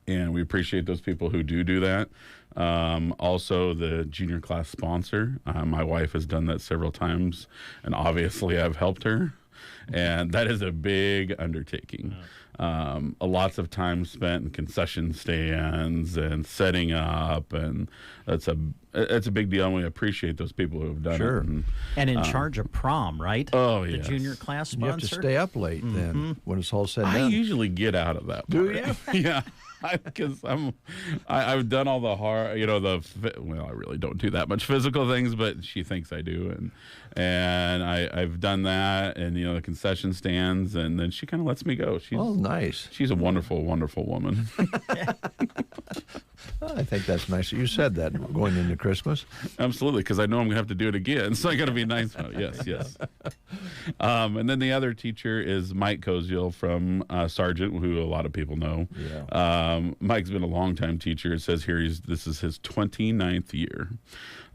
and we appreciate those people who do that. Also, the junior class sponsor. My wife has done that several times, and obviously I've helped her. And that is a big undertaking. Lots of time spent in concession stands and setting up, and it's a big deal, and we appreciate those people who have done it. And in charge of prom, right? Oh, the yes. junior class sponsor. You have to stay up late then when it's all said and done. I usually get out of that part. Do you? Yeah. Because I've done all the hard, I really don't do that much physical things, but she thinks I do, and I've done that, and the concession stands, and then she kind of lets me go. Nice. She's a wonderful, wonderful woman. I think that's nice that you said that going into Christmas. Absolutely, because I know I'm going to have to do it again, so I got to be nice about it. Yes. And then the other teacher is Mike Koziel from Sargent, who a lot of people know. Yeah. Mike's been a longtime teacher. It says here this is his 29th year.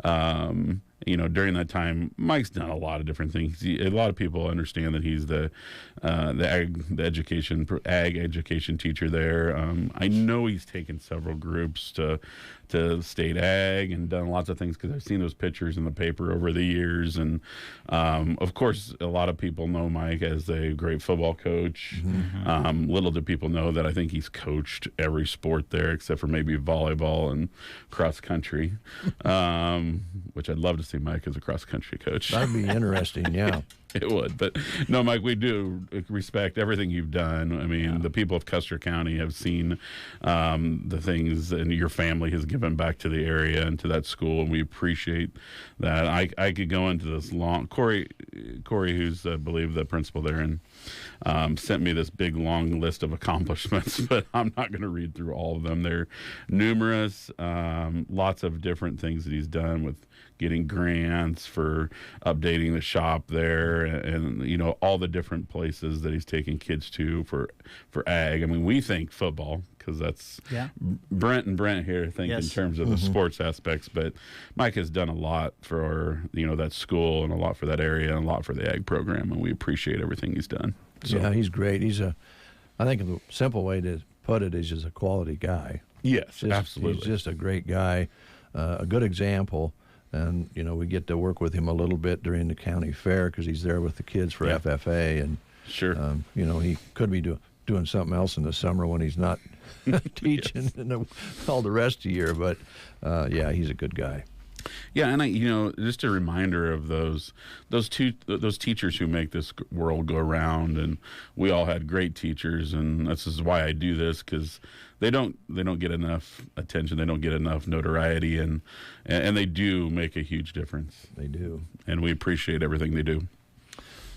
During that time, Mike's done a lot of different things. A lot of people understand that he's the ag education teacher there. I know he's taken several groups to state ag and done lots of things because I've seen those pictures in the paper over the years. And of course, a lot of people know Mike as a great football coach. Mm-hmm. Little do people know that I think he's coached every sport there except for maybe volleyball and cross country, which I'd love to see Mike as a cross country coach. That'd be interesting, yeah. It would. But no, Mike, we do respect everything you've done. I mean, the people of Custer County have seen the things, and your family has given back to the area and to that school, and we appreciate that. I could go into this long. Corey, Corey, who's I believe the principal there, and sent me this big long list of accomplishments, but I'm not going to read through all of them. They're numerous, lots of different things that he's done with getting grants for updating the shop there, and you know, all the different places that he's taking kids to for ag. I mean, we think football because that's Brent and Brent here think in terms of the sports aspects, but Mike has done a lot for, you know, that school and a lot for that area and a lot for the ag program, and we appreciate everything he's done. So. Yeah, he's great. I think the simple way to put it is he's a quality guy. Yes, absolutely. He's just a great guy, a good example. And, you know, we get to work with him a little bit during the county fair because he's there with the kids for FFA. And, you know, he could be doing something else in the summer when he's not teaching and all the rest of the year. But, yeah, he's a good guy. Yeah, and you know, just a reminder of those teachers who make this world go round, and we all had great teachers, and this is why I do this, because they don't get enough attention, they don't get enough notoriety, and they do make a huge difference. They do, and we appreciate everything they do.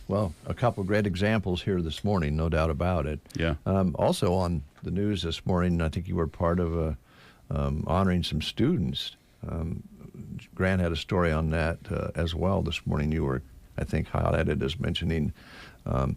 Well, a couple of great examples here this morning, no doubt about it. Yeah. Also on the news this morning, I think you were part of honoring some students. Grant had a story on that as well this morning. You were, I think, highlighted as mentioning a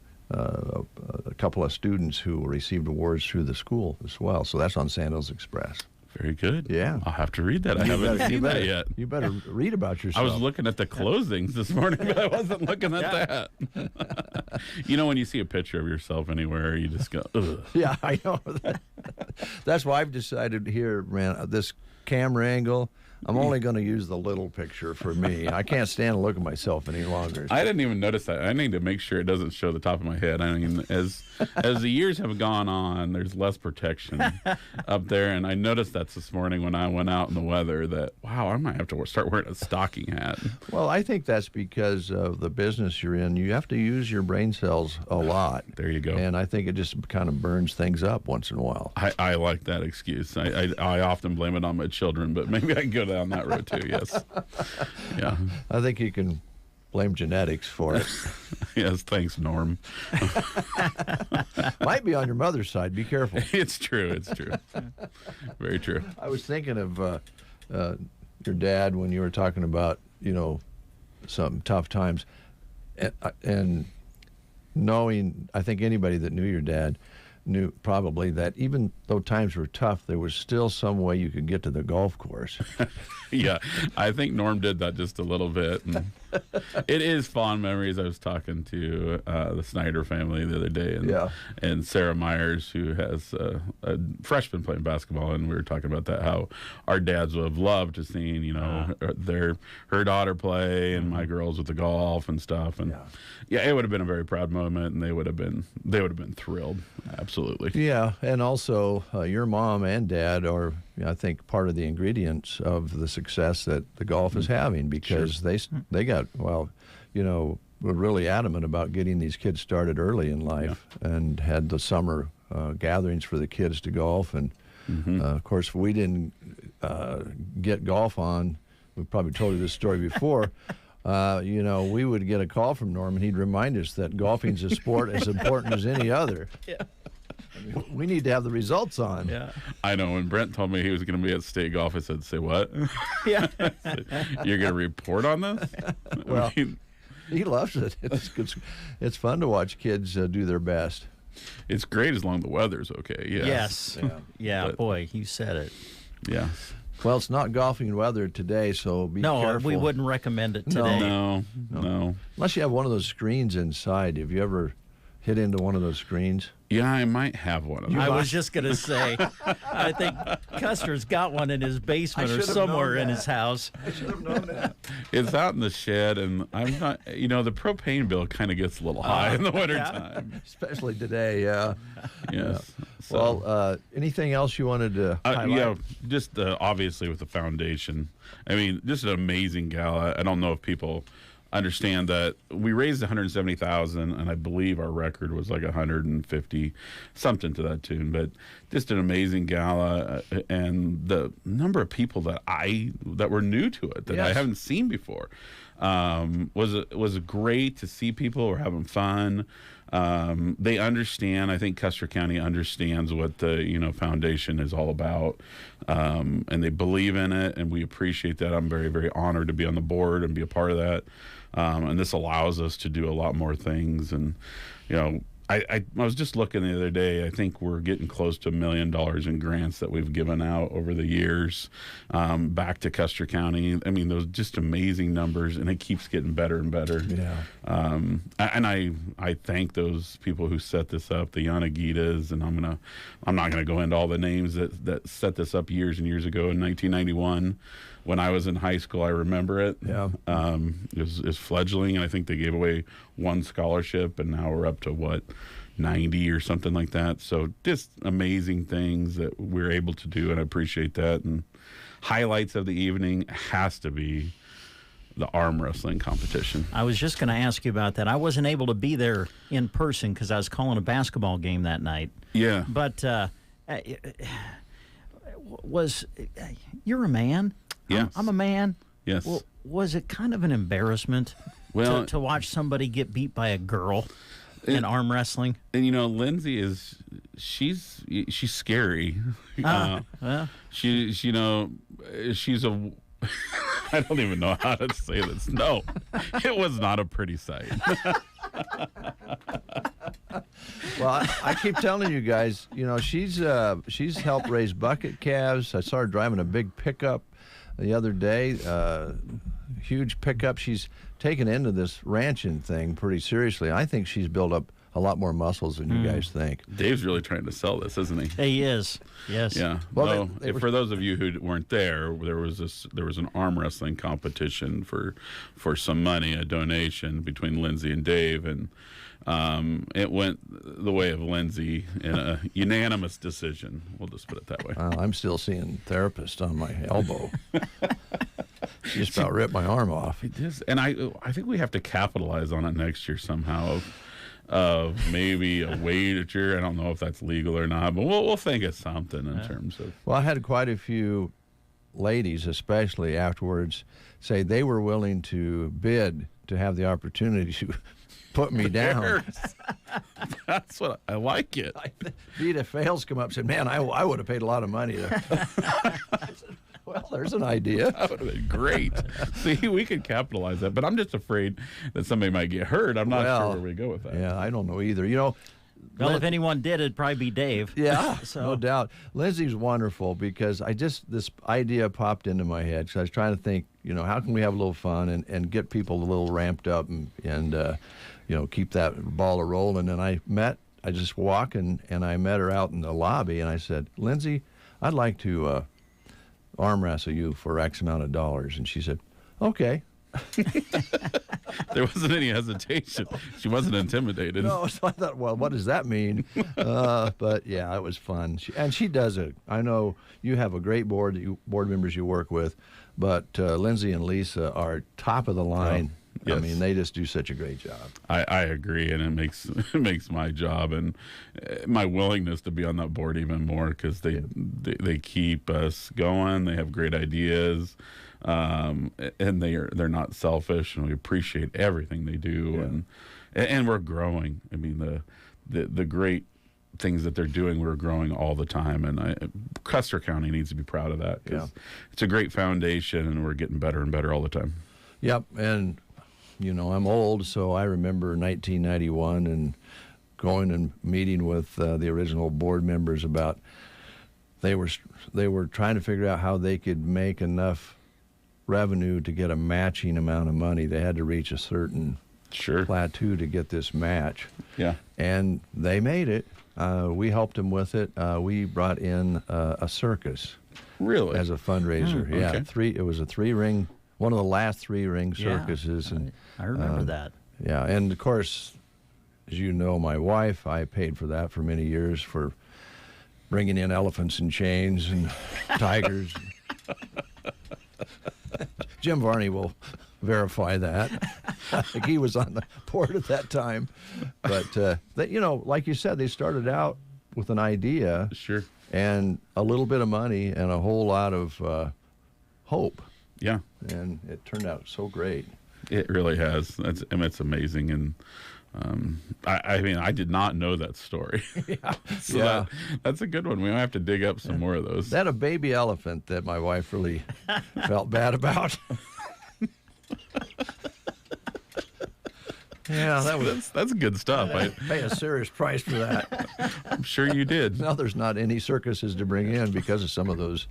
couple of students who received awards through the school as well. So that's on Sandhills Express. Very good. Yeah. I'll have to read that. I haven't seen that yet. You better read about yourself. I was looking at the closings this morning, but I wasn't looking at that. You know, when you see a picture of yourself anywhere, you just go, ugh. Yeah, I know. That's why I've decided here, man, this camera angle, I'm only going to use the little picture for me. I can't stand to look at myself any longer. I didn't even notice that. I need to make sure it doesn't show the top of my head. I mean, as the years have gone on, there's less protection up there, and I noticed that this morning when I went out in the weather that, wow, I might have to start wearing a stocking hat. Well, I think that's because of the business you're in. You have to use your brain cells a lot. There you go. And I think it just kind of burns things up once in a while. I like that excuse. I often blame it on my children, but maybe I can go down that road too. Yes. Yeah. I think you can blame genetics for it. Yes, thanks, Norm. Might be on your mother's side. Be careful. It's true. It's true. Very true. I was thinking of your dad when you were talking about, you know, some tough times, and knowing, I think anybody that knew your dad knew probably that even though times were tough, there was still some way you could get to the golf course. Yeah, I think Norm did that just a little bit. And it is fond memories. I was talking to the Snyder family the other day, and Sarah Myers, who has a freshman playing basketball, and we were talking about that, how our dads would have loved to seen, you know, her daughter play and my girls with the golf and stuff. And yeah, it would have been a very proud moment, and they would have been thrilled. Absolutely. Yeah, and also your mom and dad are, I think, part of the ingredients of the success that the golf is having, because they got, well, you know, were really adamant about getting these kids started early in life, and had the summer gatherings for the kids to golf. And of course, if we didn't get golf on, we probably told you this story before. You know, we would get a call from Norm, and he'd remind us that golfing's a sport as important as any other. Yeah. I mean, we need to have the results on. Yeah. I know. When Brent told me he was going to be at state golf, I said, "Say what?" Yeah. You're going to report on this? Well, he loves it. It's good. It's fun to watch kids do their best. It's great as long as the weather's okay. Yes. Yeah. Boy, you said it. Yeah. Well, it's not golfing weather today, so be careful. No, we wouldn't recommend it today. No. Unless you have one of those screens inside. Have you ever hit into one of those screens? Yeah, I might have one of those. I was just going to say, I think Custer's got one in his basement or somewhere in his house. I should have known that. It's out in the shed, and I'm not, you know, the propane bill kind of gets a little high in the wintertime. Especially today, yeah. Yes. So. Well, anything else you wanted to highlight? Yeah, just obviously with the foundation. I mean, just an amazing gal. I don't know if people understand that we raised 170,000, and I believe our record was like 150, something to that tune. But just an amazing gala, and the number of people that were new to it that I haven't seen before was great to see. People were having fun. They understand. I think Custer County understands what the foundation is all about, and they believe in it, and we appreciate that. I'm very, very honored to be on the board and be a part of that. And this allows us to do a lot more things. And I was just looking the other day. I think we're getting close to $1 million in grants that we've given out over the years back to Custer County. I mean, those just amazing numbers, and it keeps getting better and better. Yeah. And I thank those people who set this up, the Yanagitas, and I'm not gonna go into all the names that set this up years and years ago in 1991. When I was in high school, I remember it. Yeah. It was fledgling, and I think they gave away one scholarship, and now we're up to 90 or something like that. So just amazing things that we're able to do, and I appreciate that. And highlights of the evening has to be the arm wrestling competition. I was just going to ask you about that. I wasn't able to be there in person because I was calling a basketball game that night. Yeah. But you're a man? Yes. I'm a man. Yes. Well, was it kind of an embarrassment to watch somebody get beat by a girl in arm wrestling? And Lindsay she's scary. She's a I don't even know how to say this. No, it was not a pretty sight. Well, I keep telling you guys, she's helped raise bucket calves. I saw her driving a big pickup the other day, huge pickup. She's taken into this ranching thing pretty seriously. I think she's built up a lot more muscles than you guys think. Dave's really trying to sell this, isn't he? He is. Yes. Yeah. Well, for those of you who weren't there was an arm wrestling competition for some money, a donation between Lindsay and Dave, and it went the way of Lindsay in a unanimous decision. We'll just put it that way. I'm still seeing therapist on my elbow. She just about ripped my arm off. It is, and I think we have to capitalize on it next year somehow. Of maybe a wager. I don't know if that's legal or not, but we'll think of something in terms of. Well, I had quite a few ladies, especially afterwards, say they were willing to bid to have the opportunity to put me down. That's what I like it. Vita Fails come up and said, "Man, I would have paid a lot of money to." I said, well, there's an idea. That would have been great. See, we could capitalize that, but I'm just afraid that somebody might get hurt. I'm not sure where we go with that. Yeah, I don't know either. Well, if anyone did, it'd probably be Dave. Yeah, no doubt. Lindsay's wonderful because this idea popped into my head because I was trying to think, how can we have a little fun and get people a little ramped up and keep that ball rolling. And I just walked and I met her out in the lobby and I said, Lindsay, I'd like to arm wrestle you for X amount of dollars. And she said, okay. There wasn't any hesitation. She wasn't intimidated. No, so I thought, well, what does that mean? But yeah, it was fun. She does it. I know you have a great board members you work with, but Lindsay and Lisa are top of the line. Yes. I mean, they just do such a great job. I agree, and it makes my job and my willingness to be on that board even more because they keep us going. They have great ideas, and they're not selfish, and we appreciate everything they do, and we're growing. I mean, the great things that they're doing, we're growing all the time, and Custer County needs to be proud of that because it's a great foundation, and we're getting better and better all the time. Yep, and I'm old, so I remember 1991 and going and meeting with the original board members about they were trying to figure out how they could make enough revenue to get a matching amount of money. They had to reach a certain plateau to get this match. Yeah, and they made it. We helped them with it. We brought in a circus. Really? As a fundraiser. Yeah, okay. It was a 3-ring. One of the last 3-ring circuses. And I remember that. Yeah, and of course, as you know, my wife, I paid for that for many years for bringing in elephants and chains and tigers. Jim Varney will verify that. I think he was on the board at that time. But, like you said, they started out with an idea. Sure. And a little bit of money and a whole lot of hope. Yeah. And it turned out so great. It really has. It's amazing. And I did not know that story. Yeah. That's a good one. We might have to dig up some more of those. That a baby elephant that my wife really felt bad about. Yeah, that's good stuff. I pay a serious price for that. I'm sure you did. Now there's not any circuses to bring in because of some of those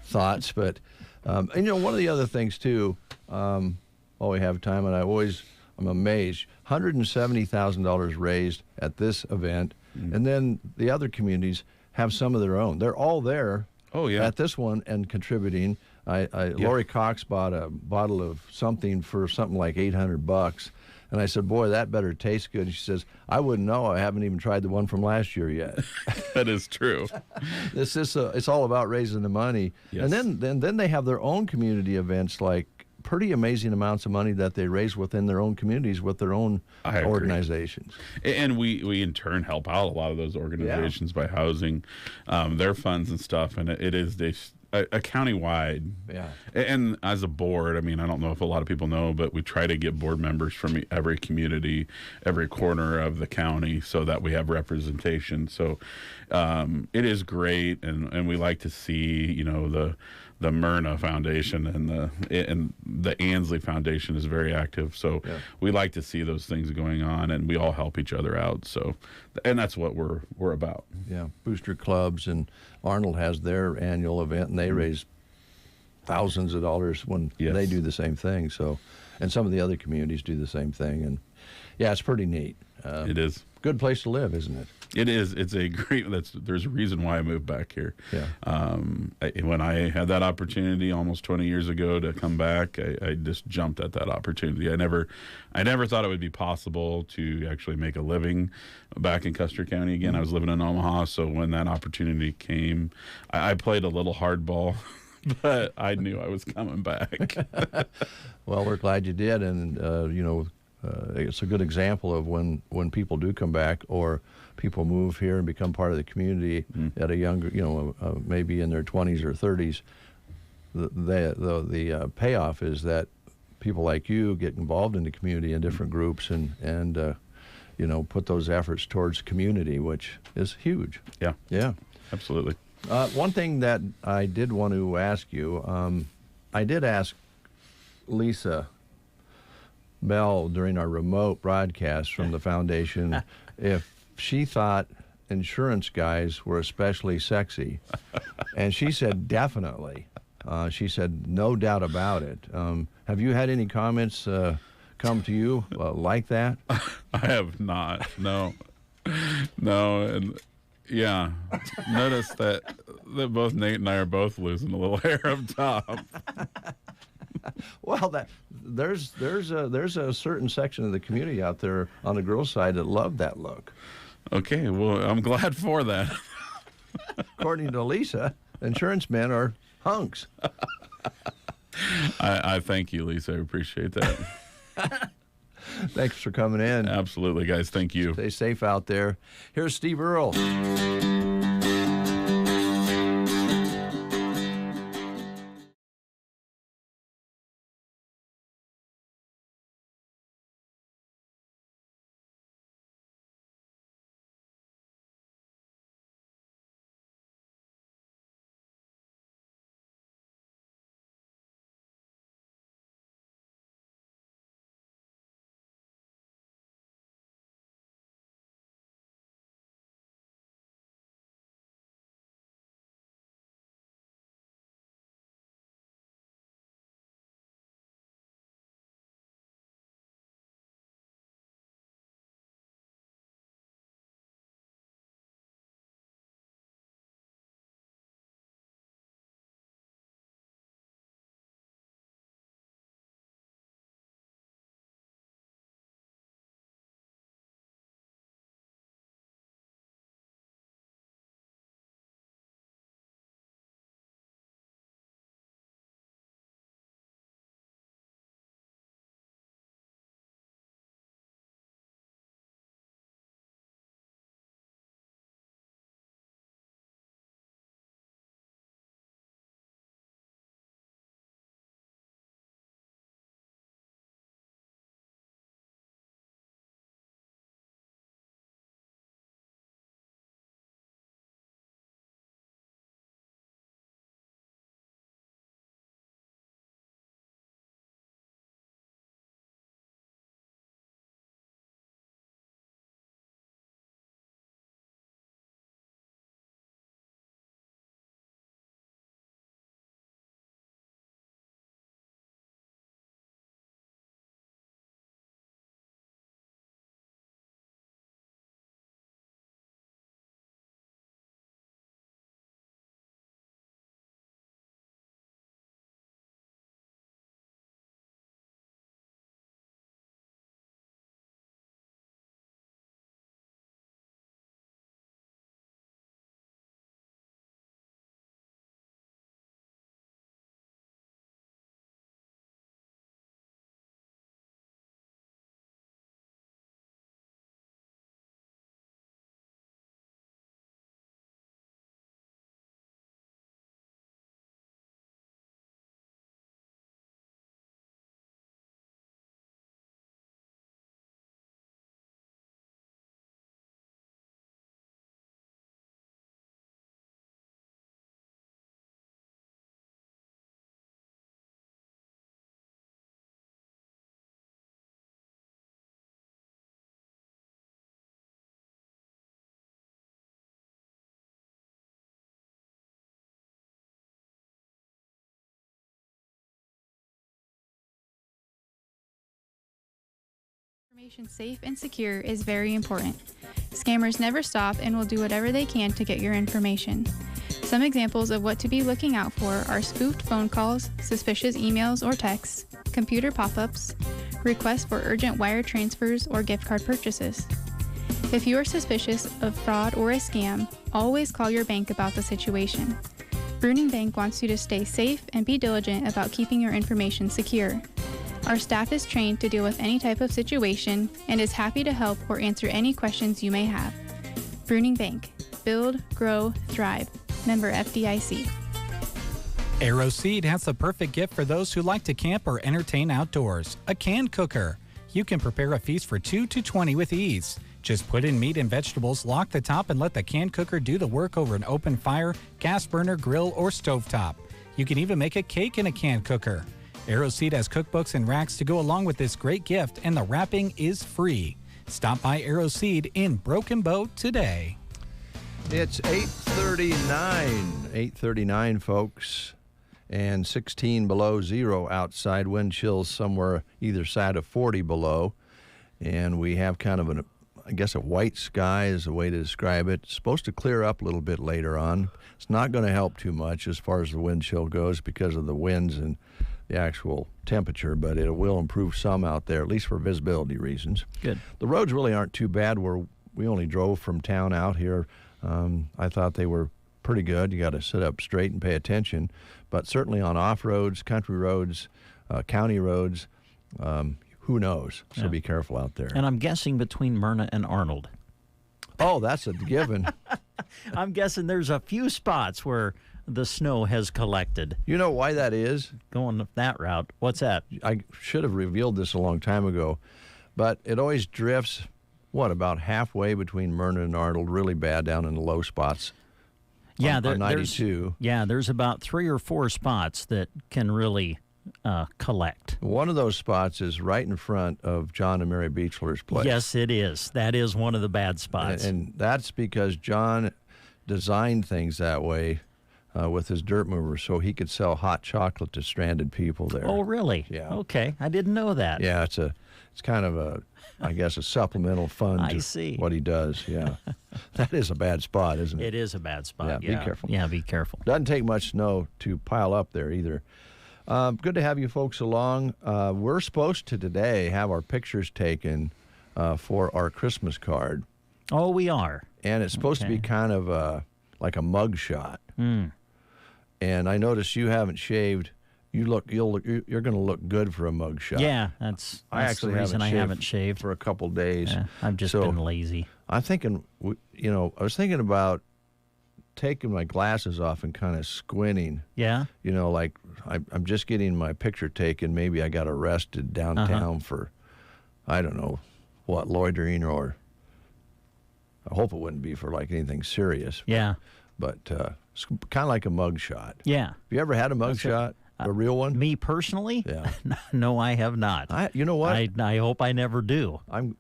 thoughts. But one of the other things too, while we have time, and I'm amazed, $170,000 raised at this event, and then the other communities have some of their own. They're all there. Oh yeah. At this one and contributing. Lori Cox bought a bottle of something for something like $800. And I said, boy, that better taste good. And she says, I wouldn't know. I haven't even tried the one from last year yet. That is true. It's all about raising the money. Yes. And then they have their own community events, like pretty amazing amounts of money that they raise within their own communities with their own organizations. And we in turn help out a lot of those organizations by housing their funds and stuff. And it is a county-wide. Yeah. And as a board, I don't know if a lot of people know, but we try to get board members from every community, every corner of the county, so that we have representation. So it is great, and we like to see, the Myrna Foundation and the Ansley Foundation is very active. So we like to see those things going on, and we all help each other out. So, and that's what we're about. Yeah, booster clubs, and Arnold has their annual event, and they raise thousands of dollars when they do the same thing. So, and some of the other communities do the same thing, and yeah, it's pretty neat. It is. Good place to live, isn't it? It is. It's a great. There's a reason why I moved back here. Yeah. When I had that opportunity almost 20 years ago to come back, I just jumped at that opportunity. I never thought it would be possible to actually make a living back in Custer County again. I was living in Omaha, so when that opportunity came, I played a little hardball. But I knew I was coming back. Well, we're glad you did, and it's a good example of when people do come back, or people move here and become part of the community at a younger, maybe in their 20s or 30s. The payoff is that people like you get involved in the community in different groups and put those efforts towards community, which is huge. Yeah. Yeah. Absolutely. One thing that I did want to ask you, I did ask Lisa Bell during our remote broadcast from the foundation if she thought insurance guys were especially sexy. And she said definitely. She said no doubt about it. Have you had any comments come to you like that? I have not. No. And yeah, notice that both Nate and I are both losing a little hair up top. Well, there's a certain section of the community out there on the girls' side that love that look. Okay, well, I'm glad for that. According to Lisa, insurance men are hunks. I thank you, Lisa. I appreciate that. Thanks for coming in. Absolutely, guys. Thank you. Stay safe out there. Here's Steve Earle. Information safe and secure is very important. Scammers never stop and will do whatever they can to get your information. Some examples of what to be looking out for are spoofed phone calls, suspicious emails or texts, computer pop-ups, requests for urgent wire transfers or gift card purchases. If you are suspicious of fraud or a scam, always call your bank about the situation. Bruning Bank wants you to stay safe and be diligent about keeping your information secure. Our staff is trained to deal with any type of situation and is happy to help or answer any questions you may have. Bruning Bank. Build, grow, thrive. Member FDIC. AeroSeed has the perfect gift for those who like to camp or entertain outdoors. A can cooker. You can prepare a feast for 2 to 20 with ease. Just put in meat and vegetables, lock the top, and let the can cooker do the work over an open fire, gas burner, grill, or stovetop. You can even make a cake in a can cooker. AeroSeed has cookbooks and racks to go along with this great gift, and the wrapping is free. Stop by AeroSeed in Broken Bow today. It's 8:39, folks, and 16 below zero outside. Wind chills somewhere either side of 40 below, and we have kind of a white sky is the way to describe it. It's supposed to clear up a little bit later on. It's not going to help too much as far as the wind chill goes because of the winds and the actual temperature, but it will improve some out there, at least for visibility reasons. Good. The roads really aren't too bad. We only drove from town out here. I thought they were pretty good. You got to sit up straight and pay attention, but certainly on off roads, country roads, county roads, who knows? So be careful out there. And I'm guessing between Myrna and Arnold. Oh, that's a given. I'm guessing there's a few spots where the snow has collected. You know why that is? Going that route. What's that? I should have revealed this a long time ago, but it always drifts, about halfway between Myrna and Arnold, really bad down in the low spots. Yeah, on 92. There's about 3 or 4 spots that can really collect. One of those spots is right in front of John and Mary Beechler's place. Yes, it is. That is one of the bad spots. And that's because John designed things that way with his dirt mover so he could sell hot chocolate to stranded people there. Oh, really? Yeah. Okay. I didn't know that. Yeah, it's kind of a supplemental fund to what he does. Yeah. That is a bad spot, isn't it? It is a bad spot. Yeah, be careful. Yeah, be careful. Doesn't take much snow to pile up there either. Good to have you folks along. We're supposed to today have our pictures taken for our Christmas card. Oh, we are. And it's supposed to be kind of like a mug shot. Mm. And I noticed you haven't shaved. You're going to look good for a mug shot. Yeah, that's the reason I haven't shaved for a couple days. Yeah, I've just been lazy. I'm thinking, I was thinking about taking my glasses off and kind of squinting. Yeah. Like I'm just getting my picture taken. Maybe I got arrested downtown for, I don't know, loitering, or I hope it wouldn't be for like anything serious. Yeah. But it's kind of like a mug shot. Yeah. Have you ever had a mug shot? A real one? Me personally? Yeah. No, I have not. You know what? I hope I never do. I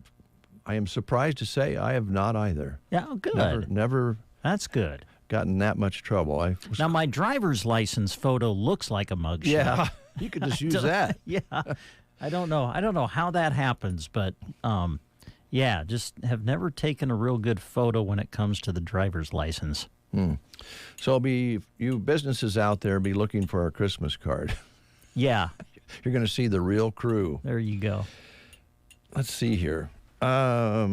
am surprised to say I have not either. Yeah, good. Never. That's good. Gotten that much trouble. Now, my driver's license photo looks like a mug shot. Yeah, you could just use that. Yeah. I don't know how that happens, but just have never taken a real good photo when it comes to the driver's license. So you businesses out there, be looking for our Christmas card. Yeah. You're going to see the real crew. There you go. Let's see here. I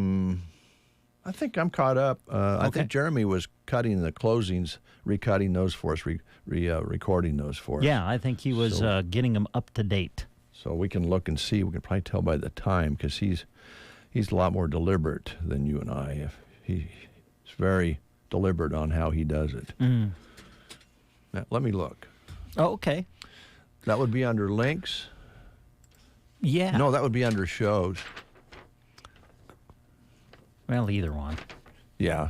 think I'm caught up. I think Jeremy was cutting the closings, recutting those for us, recording those for us. Yeah, I think he was getting them up to date. So we can look and see. We can probably tell by the time because he's a lot more deliberate than you and I. He's very deliberate on how he does it. Mm. Now, let me look. Oh, okay. That would be under links? Yeah. No, that would be under shows. Well, either one. Yeah.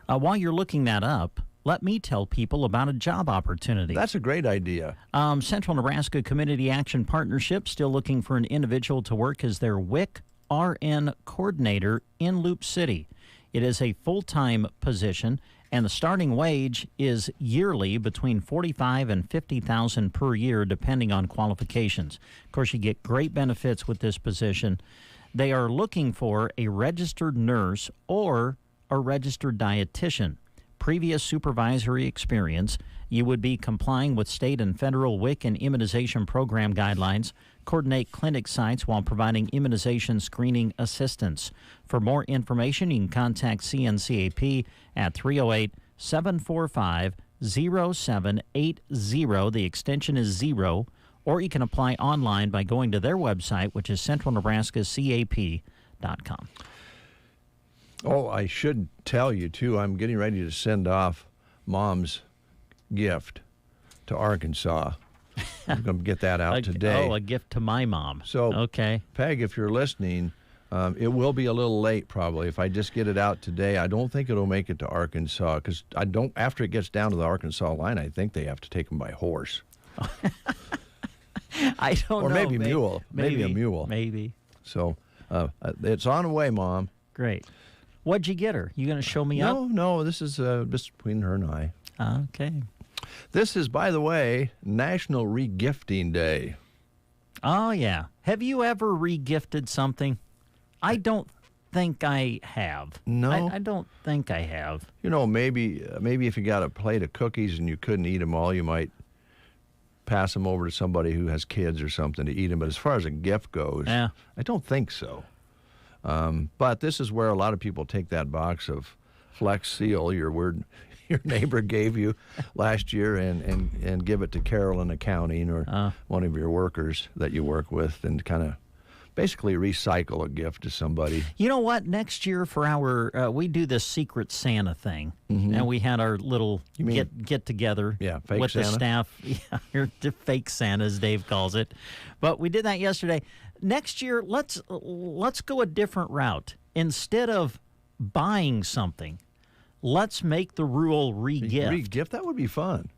While you're looking that up, let me tell people about a job opportunity. That's a great idea. Central Nebraska Community Action Partnership still looking for an individual to work as their WIC RN coordinator in Loop City. It is a full-time position, and the starting wage is yearly between $45,000 and $50,000 per year, depending on qualifications. Of course, you get great benefits with this position. They are looking for a registered nurse or a registered dietitian. Previous supervisory experience. You would be complying with state and federal WIC and immunization program guidelines, coordinate clinic sites while providing immunization screening assistance. For more information, you can contact CNCAP at 308-745-0780. The extension is 0, or you can apply online by going to their website, which is centralnebraskacap.com. Oh, I should tell you, too, I'm getting ready to send off Mom's gift to Arkansas. I'm going to get that out today. Oh, a gift to my mom. So, okay. Peg, if you're listening, it will be a little late probably. If I just get it out today, I don't think it'll make it to Arkansas because after it gets down to the Arkansas line, I think they have to take them by horse. I don't know. Or maybe mule. Maybe a mule. Maybe. So it's on the way, Mom. Great. What'd you get her? You going to show me up? No. This is just between her and I. Okay. This is, by the way, National Regifting Day. Oh, yeah. Have you ever regifted something? I don't think I have. No? I don't think I have. You know, maybe if you got a plate of cookies and you couldn't eat them all, you might pass them over to somebody who has kids or something to eat them. But as far as a gift goes, I don't think so. But this is where a lot of people take that box of Flex Seal, your neighbor gave you last year, and give it to Carol in accounting or one of your workers that you work with, and kind of basically recycle a gift to somebody. You know what? Next year for our we do this Secret Santa thing, and we had our little get together fake with Santa? the staff. Yeah, fake Santa, as Dave calls it. But we did that yesterday. Next year, let's go a different route. Instead of buying something, let's make the rule re-gift. Re-gift? That would be fun.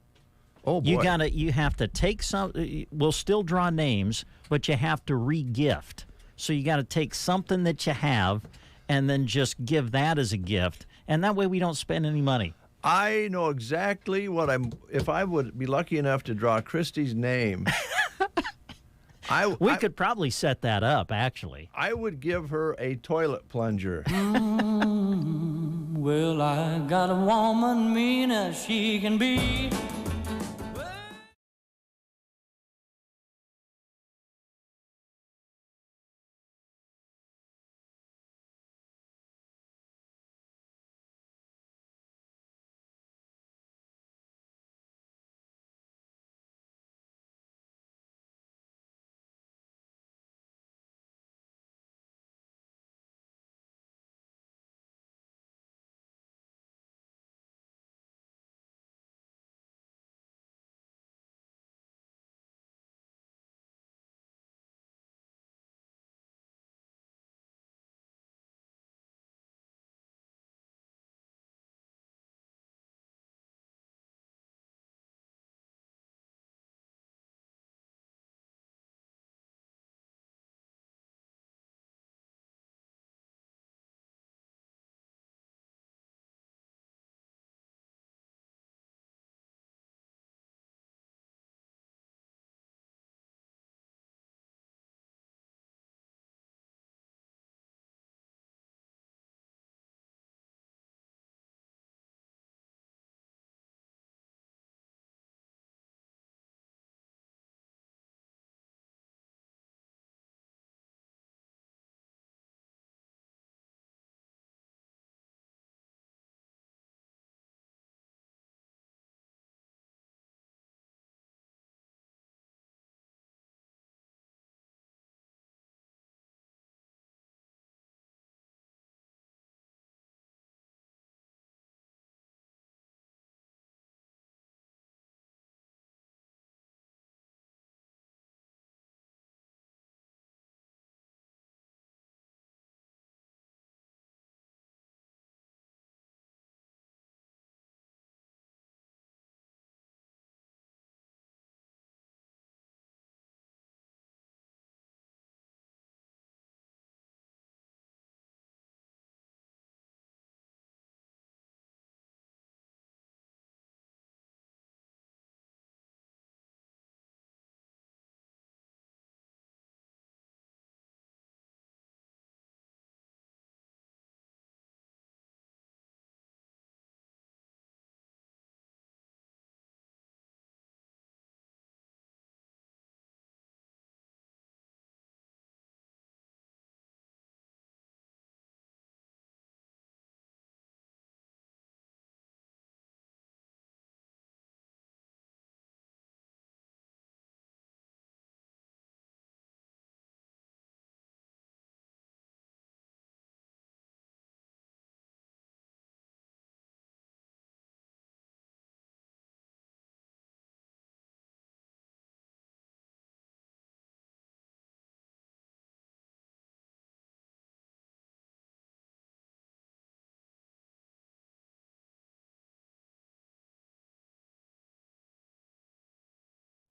Oh, boy. You have to take some. We'll still draw names, but you have to re-gift. So you got to take something that you have, and then just give that as a gift, and that way we don't spend any money. I know exactly what if I would be lucky enough to draw Christy's name. We could probably set that up, actually. I would give her a toilet plunger. Well, I got a woman mean as she can be.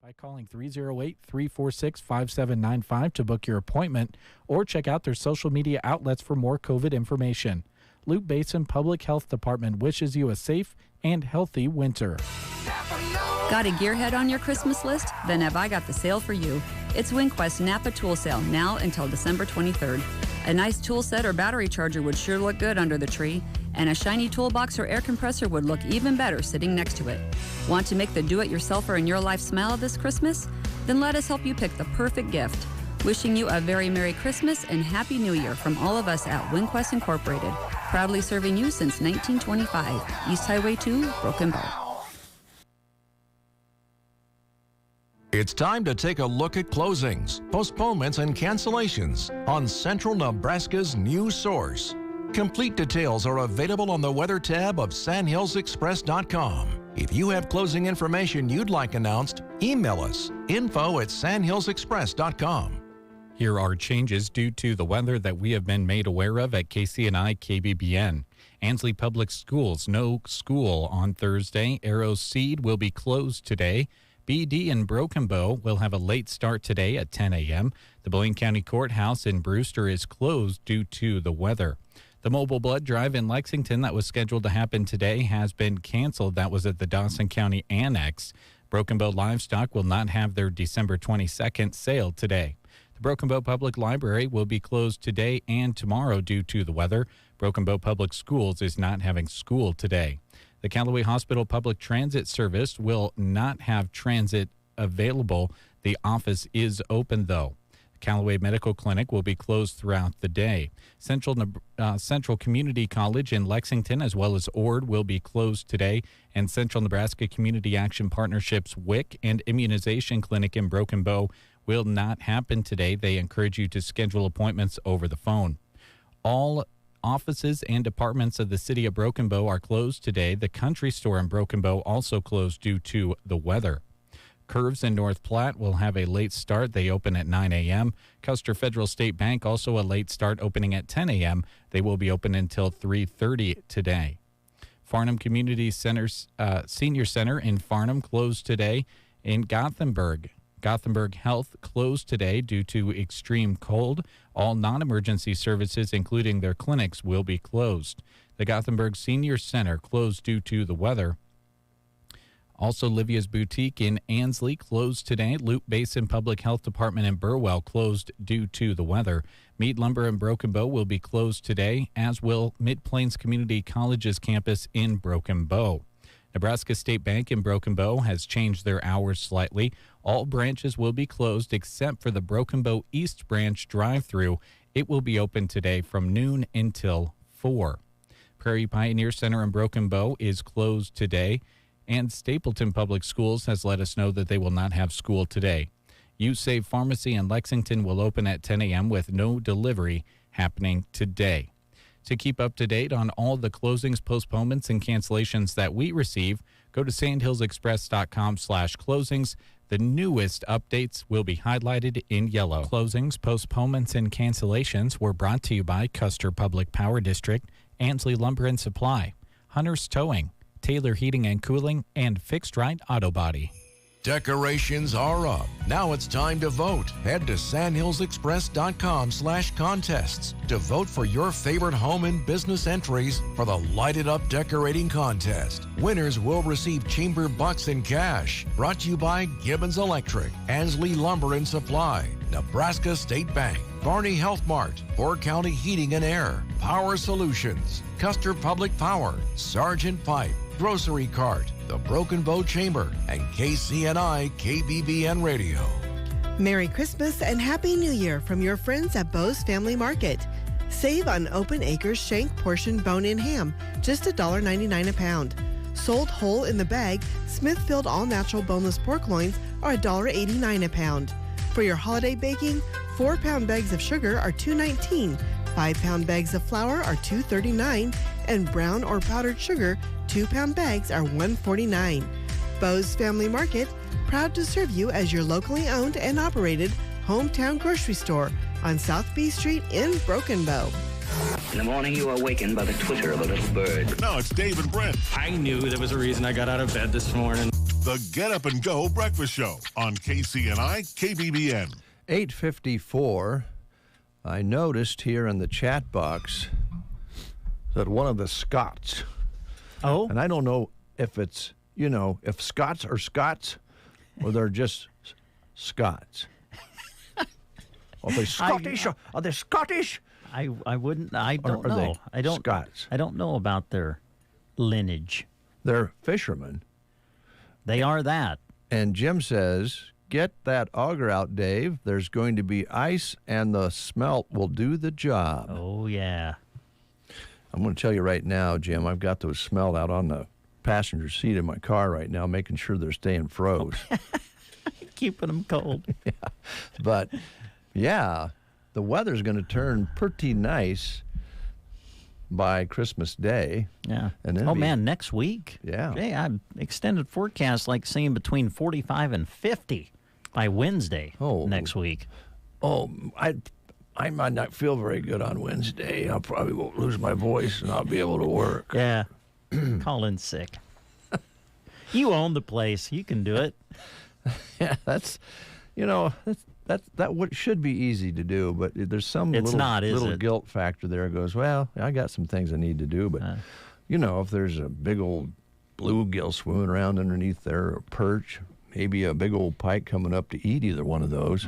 by calling 308-346-5795 to book your appointment or check out their social media outlets for more COVID information. Loop Basin Public Health Department wishes you a safe and healthy winter. Got a gearhead on your Christmas list? Then have I got the sale for you. It's WinQuest Napa Tool Sale, now until December 23rd. A nice tool set or battery charger would sure look good under the tree, and a shiny toolbox or air compressor would look even better sitting next to it. Want to make the do-it-yourselfer in your life smile this Christmas? Then let us help you pick the perfect gift. Wishing you a very Merry Christmas and Happy New Year from all of us at WinQuest Incorporated, proudly serving you since 1925. East Highway 2, Broken Bow. It's time to take a look at closings, postponements, and cancellations on Central Nebraska's new source. Complete details are available on the weather tab of sandhillsexpress.com. If you have closing information you'd like announced, email us info@sandhillsexpress.com. Here are changes due to the weather that we have been made aware of at KCNI KBBN. Ansley Public Schools, no school on Thursday. Arrow Seed will be closed today. BD in Broken Bow will have a late start today at 10 a.m. The Blaine County Courthouse in Brewster is closed due to the weather. The mobile blood drive in Lexington that was scheduled to happen today has been canceled. That was at the Dawson County Annex. Broken Bow Livestock will not have their December 22nd sale today. The Broken Bow Public Library will be closed today and tomorrow due to the weather. Broken Bow Public Schools is not having school today. The Callaway Hospital Public Transit Service will not have transit available. The office is open, though. The Callaway Medical Clinic will be closed throughout the day. Central Community College in Lexington, as well as Ord, will be closed today. And Central Nebraska Community Action Partnership's WIC and Immunization Clinic in Broken Bow will not happen today. They encourage you to schedule appointments over the phone. All offices and departments of the city of Broken Bow are closed today. The country store in Broken Bow also closed due to the weather. Curves in North Platte will have a late start. They open at 9 a.m. Custer Federal State Bank also a late start, opening at 10 a.m. They will be open until 3:30 today. Farnham Community Center's Senior Center in Farnham closed today. In Gothenburg Health closed today due to extreme cold. All non-emergency services, including their clinics, will be closed. The Gothenburg Senior Center closed due to the weather. Also, Livia's Boutique in Ansley closed today. Loop Basin Public Health Department in Burwell closed due to the weather. Mead Lumber in Broken Bow will be closed today, as will Mid-Plains Community College's campus in Broken Bow. Nebraska State Bank in Broken Bow has changed their hours slightly. All branches will be closed except for the Broken Bow East Branch drive-through. It will be open today from noon until 4. Prairie Pioneer Center in Broken Bow is closed today. And Stapleton Public Schools has let us know that they will not have school today. U-Save Pharmacy in Lexington will open at 10 a.m. with no delivery happening today. To keep up to date on all the closings, postponements, and cancellations that we receive, go to sandhillsexpress.com/closings. The newest updates will be highlighted in yellow. Closings, postponements, and cancellations were brought to you by Custer Public Power District, Ansley Lumber and Supply, Hunter's Towing, Taylor Heating and Cooling, and Fixed Right Auto Body. Decorations are up. Now it's time to vote. Head to sandhillsexpress.com/contests to vote for your favorite home and business entries for the Lighted Up Decorating Contest. Winners will receive Chamber bucks in cash. Brought to you by Gibbons Electric, Ansley Lumber and Supply, Nebraska State Bank, Barney Health Mart, Ford County Heating and Air, Power Solutions, Custer Public Power, Sargent Pipe, Grocery Cart, the Broken Bow Chamber, and KCNI KBBN Radio. Merry Christmas and Happy New Year from your friends at Bo's Family Market. Save on Open Acres shank portion bone-in ham, just $1.99 a pound. Sold whole in the bag, Smithfield all-natural boneless pork loins are $1.89 a pound. For your holiday baking, 4-pound bags of sugar are $2.19, 5-pound bags of flour are $2.39, and brown or powdered sugar 2-pound bags are $1.49. Bo's Family Market, proud to serve you as your locally owned and operated hometown grocery store on South B Street in Broken Bow. In the morning, you are awakened by the twitter of a little bird. No, it's Dave and Brent. I knew there was a reason I got out of bed this morning. The Get Up and Go Breakfast Show on KCNI KBBN. 8:54. I noticed here in the chat box that one of the Scots. Oh. And I don't know if it's, if Scots are Scots or they're just Scots. Are they Scottish? Are they Scottish? I don't know. I don't Scots. I don't know about their lineage. They're fishermen. They are that. And Jim says, get that auger out, Dave. There's going to be ice and the smelt will do the job. Oh, yeah. I'm going to tell you right now, Jim, I've got those smelt out on the passenger seat of my car right now, making sure they're staying froze. Keeping them cold. Yeah. But, yeah, the weather's going to turn pretty nice by Christmas Day. Yeah. And then man, next week? Yeah. Hey, I'm extended forecast like saying between 45 and 50 by Wednesday next week. Oh, I might not feel very good on Wednesday. I probably won't lose my voice and I'll be able to work. Yeah. Call in sick. You own the place. You can do it. Yeah, that's what should be easy to do, but there's some little guilt factor there. It goes, well, I got some things I need to do, but if there's a big old bluegill swimming around underneath there, or a perch, maybe a big old pike coming up to eat either one of those.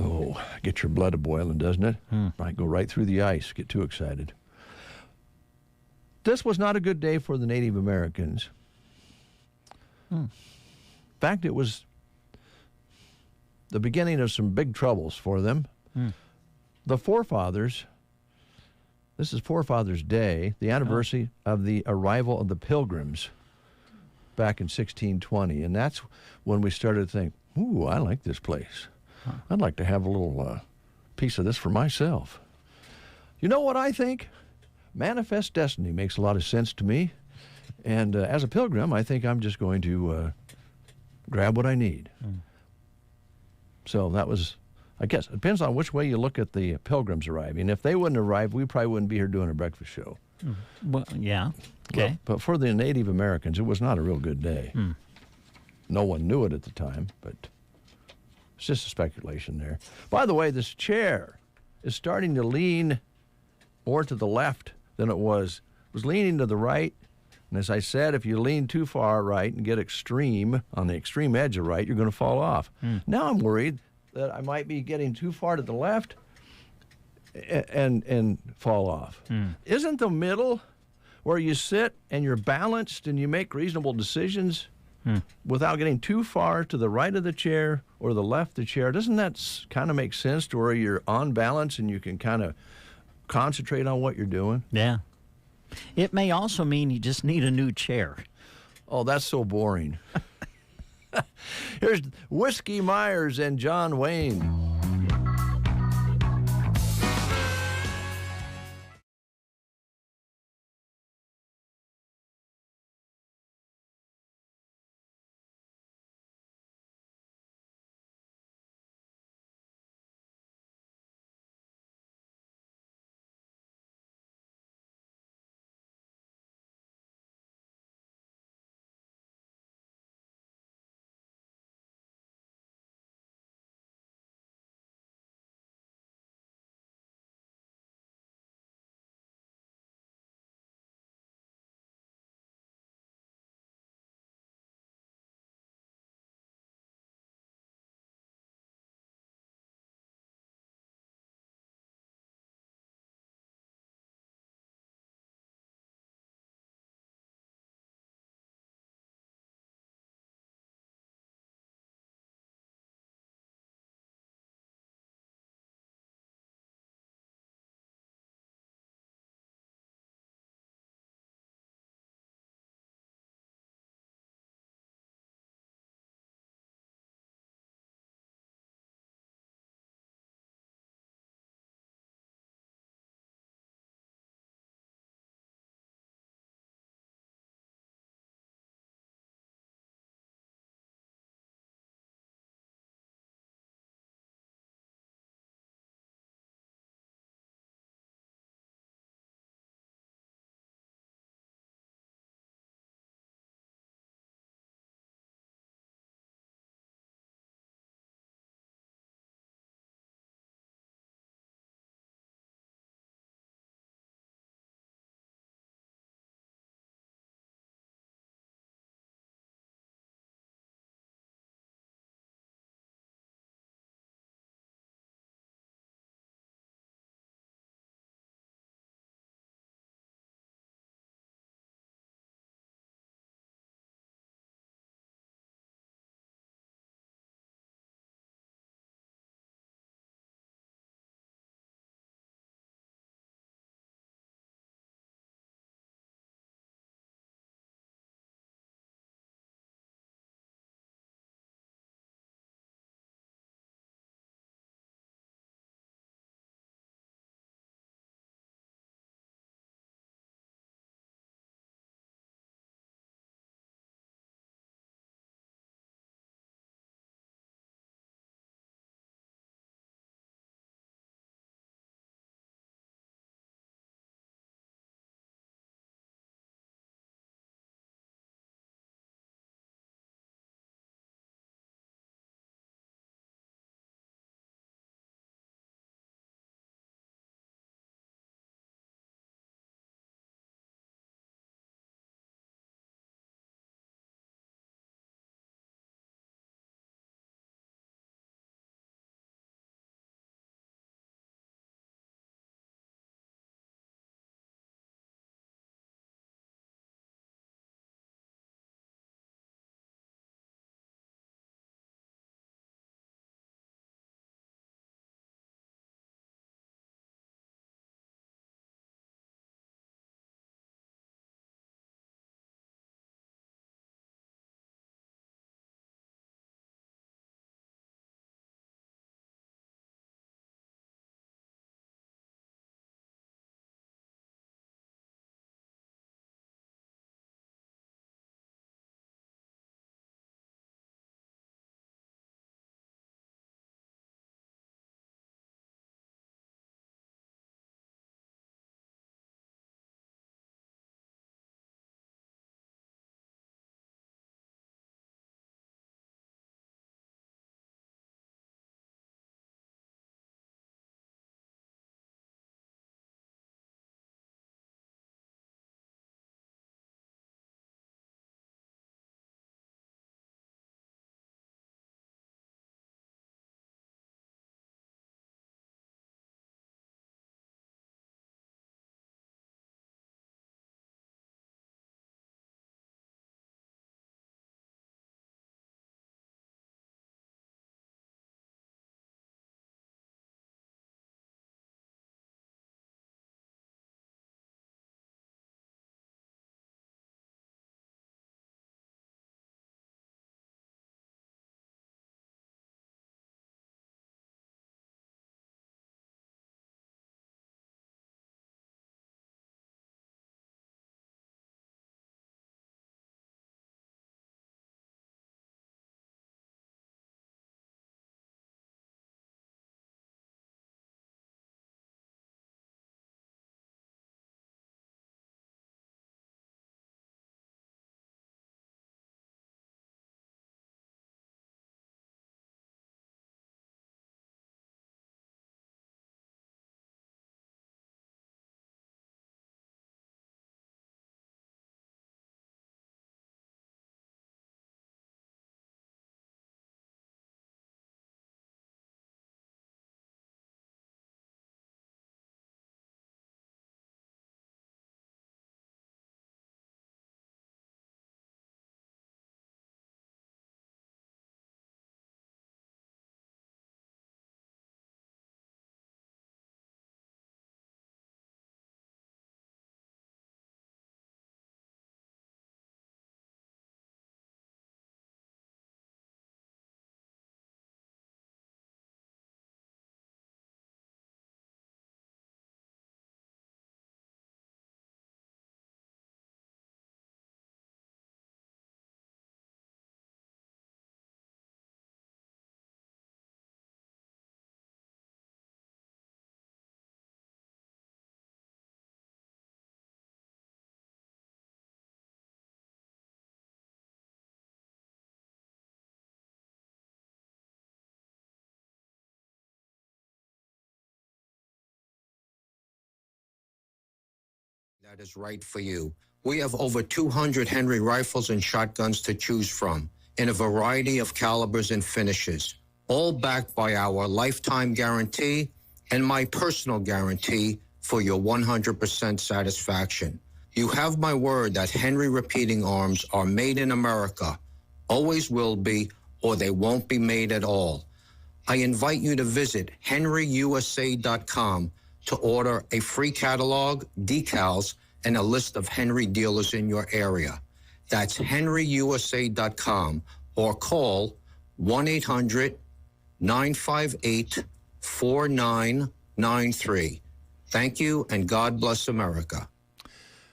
Oh, get your blood a-boiling, doesn't it? Might go right through the ice. Get too excited. This was not a good day for the Native Americans. In fact, it was the beginning of some big troubles for them. The forefathers, this is Forefathers' Day, the anniversary of the arrival of the Pilgrims back in 1620. And that's when we started to think, ooh, I like this place. I'd like to have a little piece of this for myself. You know what I think? Manifest destiny makes a lot of sense to me. And as a pilgrim, I think I'm just going to grab what I need. So that was, I guess, it depends on which way you look at the Pilgrims arriving. If they wouldn't arrive, we probably wouldn't be here doing a breakfast show. Well, yeah. Okay. But for the Native Americans, it was not a real good day. No one knew it at the time, but it's just a speculation there. By the way, this chair is starting to lean more to the left than it was. It was leaning to the right. And as I said, if you lean too far right and get extreme, on the extreme edge of right, you're going to fall off. Now I'm worried that I might be getting too far to the left and fall off. Isn't the middle where you sit and you're balanced and you make reasonable decisions without getting too far to the right of the chair or the left of the chair, doesn't that kind of make sense to where you're on balance and you can kind of concentrate on what you're doing? Yeah. It may also mean you just need a new chair. Oh, that's so boring. Here's Whiskey Myers and John Wayne. that is right for you. We have over 200 Henry rifles and shotguns to choose from in a variety of calibers and finishes, all backed by our lifetime guarantee and my personal guarantee for your 100% satisfaction. You have my word that Henry Repeating Arms are made in America, always will be, or they won't be made at all. I invite you to visit henryusa.com to order a free catalog, decals, and a list of Henry dealers in your area. That's henryusa.com or call 1-800-958-4993. Thank you, and God bless America.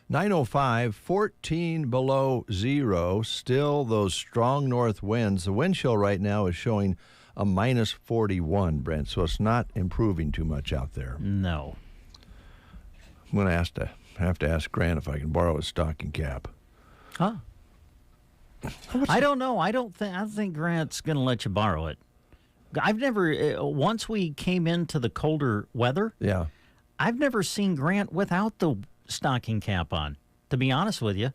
905, 14 below zero. Still those strong north winds. The wind chill right now is showing a minus 41, Brent, so it's not improving too much out there. No. I'm going to have to ask Grant if I can borrow his stocking cap. Huh? I don't know. I don't think Grant's going to let you borrow it. I've never, once we came into the colder weather, yeah, I've never seen Grant without the stocking cap on, to be honest with you.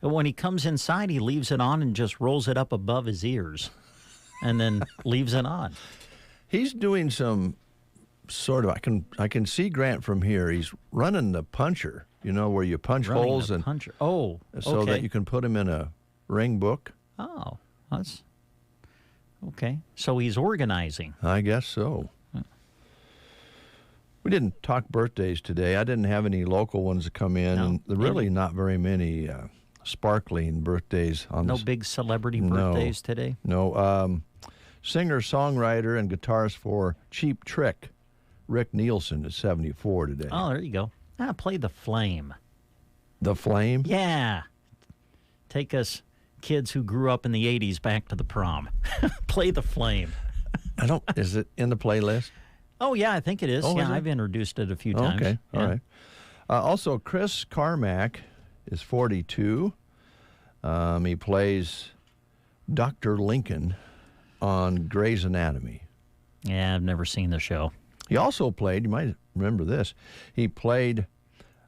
When he comes inside, he leaves it on and just rolls it up above his ears and then leaves it on. He's doing some sort of, I can see Grant from here. He's running the puncher, you know, where you punch holes and puncher. Oh, so okay. that you can put him in a ring book. Oh, that's okay. So he's organizing. I guess so. We didn't talk birthdays today. I didn't have any local ones to come in, and really not very many sparkling birthdays on no this. Big celebrity birthdays today? No. Singer, songwriter, and guitarist for Cheap Trick, Rick Nielsen, is 74 today. Oh, there you go. Play The Flame. The Flame? Yeah. Take us kids who grew up in the 80s back to the prom. Play The Flame. Is it in the playlist? Oh, yeah, I think it is. Oh, yeah, is it? I've introduced it a few times. Okay, yeah. all right. Also, Chris Carmack is 42. He plays Dr. Lincoln on Grey's Anatomy. Yeah, I've never seen the show. He also played, you might remember this, he played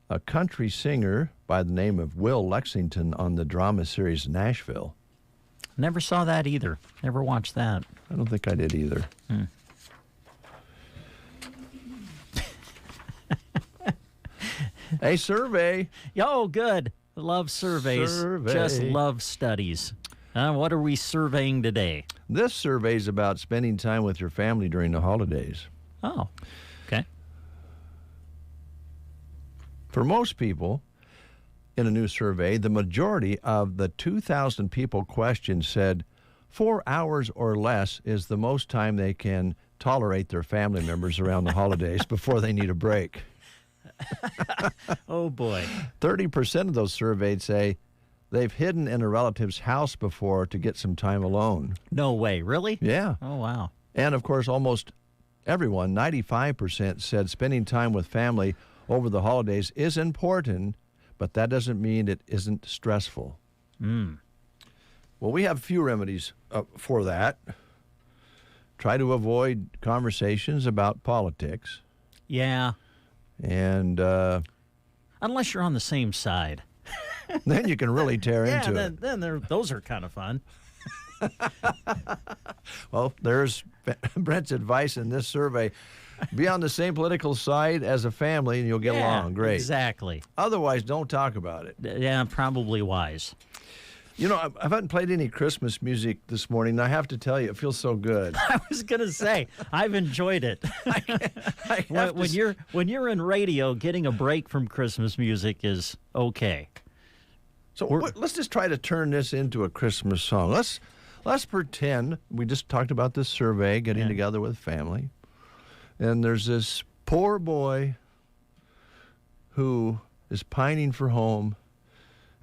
a country singer by the name of Will Lexington on the drama series Nashville. Never saw that either. Never watched that. I don't think I did either. Hey, survey. Oh, good. Love surveys. Just love studies. What are we surveying today? This survey is about spending time with your family during the holidays. Oh, okay. For most people, in a new survey, the majority of the 2,000 people questioned said 4 hours or less is the most time they can tolerate their family members around the holidays before they need a break. Oh, boy. 30% of those surveyed say they've hidden in a relative's house before to get some time alone. No way. Really? Yeah. Oh, wow. And, of course, almost everyone, 95%, said spending time with family over the holidays is important, but that doesn't mean it isn't stressful. Well, we have a few remedies for that. Try to avoid conversations about politics. Yeah. And unless you're on the same side. Then you can really tear into it. Then those are kind of fun. Well, there's Brent's advice in this survey. Be on the same political side as a family and you'll get along. Great. Exactly. Otherwise, don't talk about it. Yeah, probably wise. You know, I haven't played any Christmas music this morning, and I have to tell you, it feels so good. I was going to say, I've enjoyed it. When you're in radio, getting a break from Christmas music is okay. So let's just try to turn this into a Christmas song. Let's pretend we just talked about this survey, getting together with family, and there's this poor boy who is pining for home,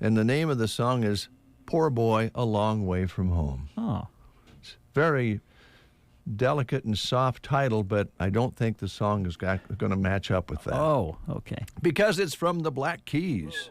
and the name of the song is Poor Boy, A Long Way From Home. Oh. It's very delicate and soft title, but I don't think the song is going to match up with that. Oh, okay. Because it's from the Black Keys.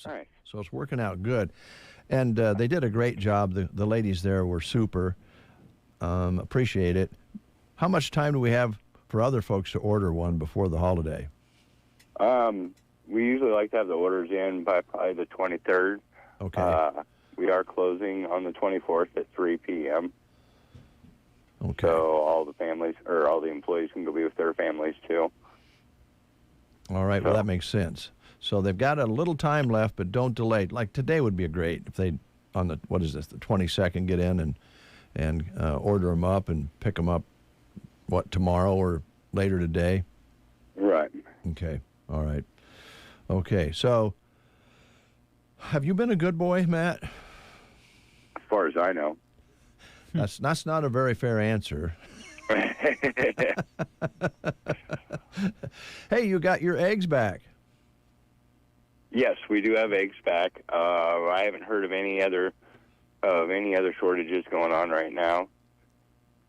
Nice. So it's working out good. And they did a great job. The ladies there were super. Appreciate it. How much time do we have for other folks to order one before the holiday? We usually like to have the orders in by probably the 23rd. Okay. We are closing on the 24th at 3 p.m. Okay. So all the families, or all the employees can go be with their families too. All right. Well, that makes sense. So they've got a little time left, but don't delay. Like today would be great if they, on the, what is this, the 22nd, get in and order them up and pick them up, tomorrow or later today? Right. Okay. All right. Okay. So have you been a good boy, Matt? As far as I know. That's not a very fair answer. Hey, you got your eggs back. Yes, we do have eggs back. I haven't heard of any other shortages going on right now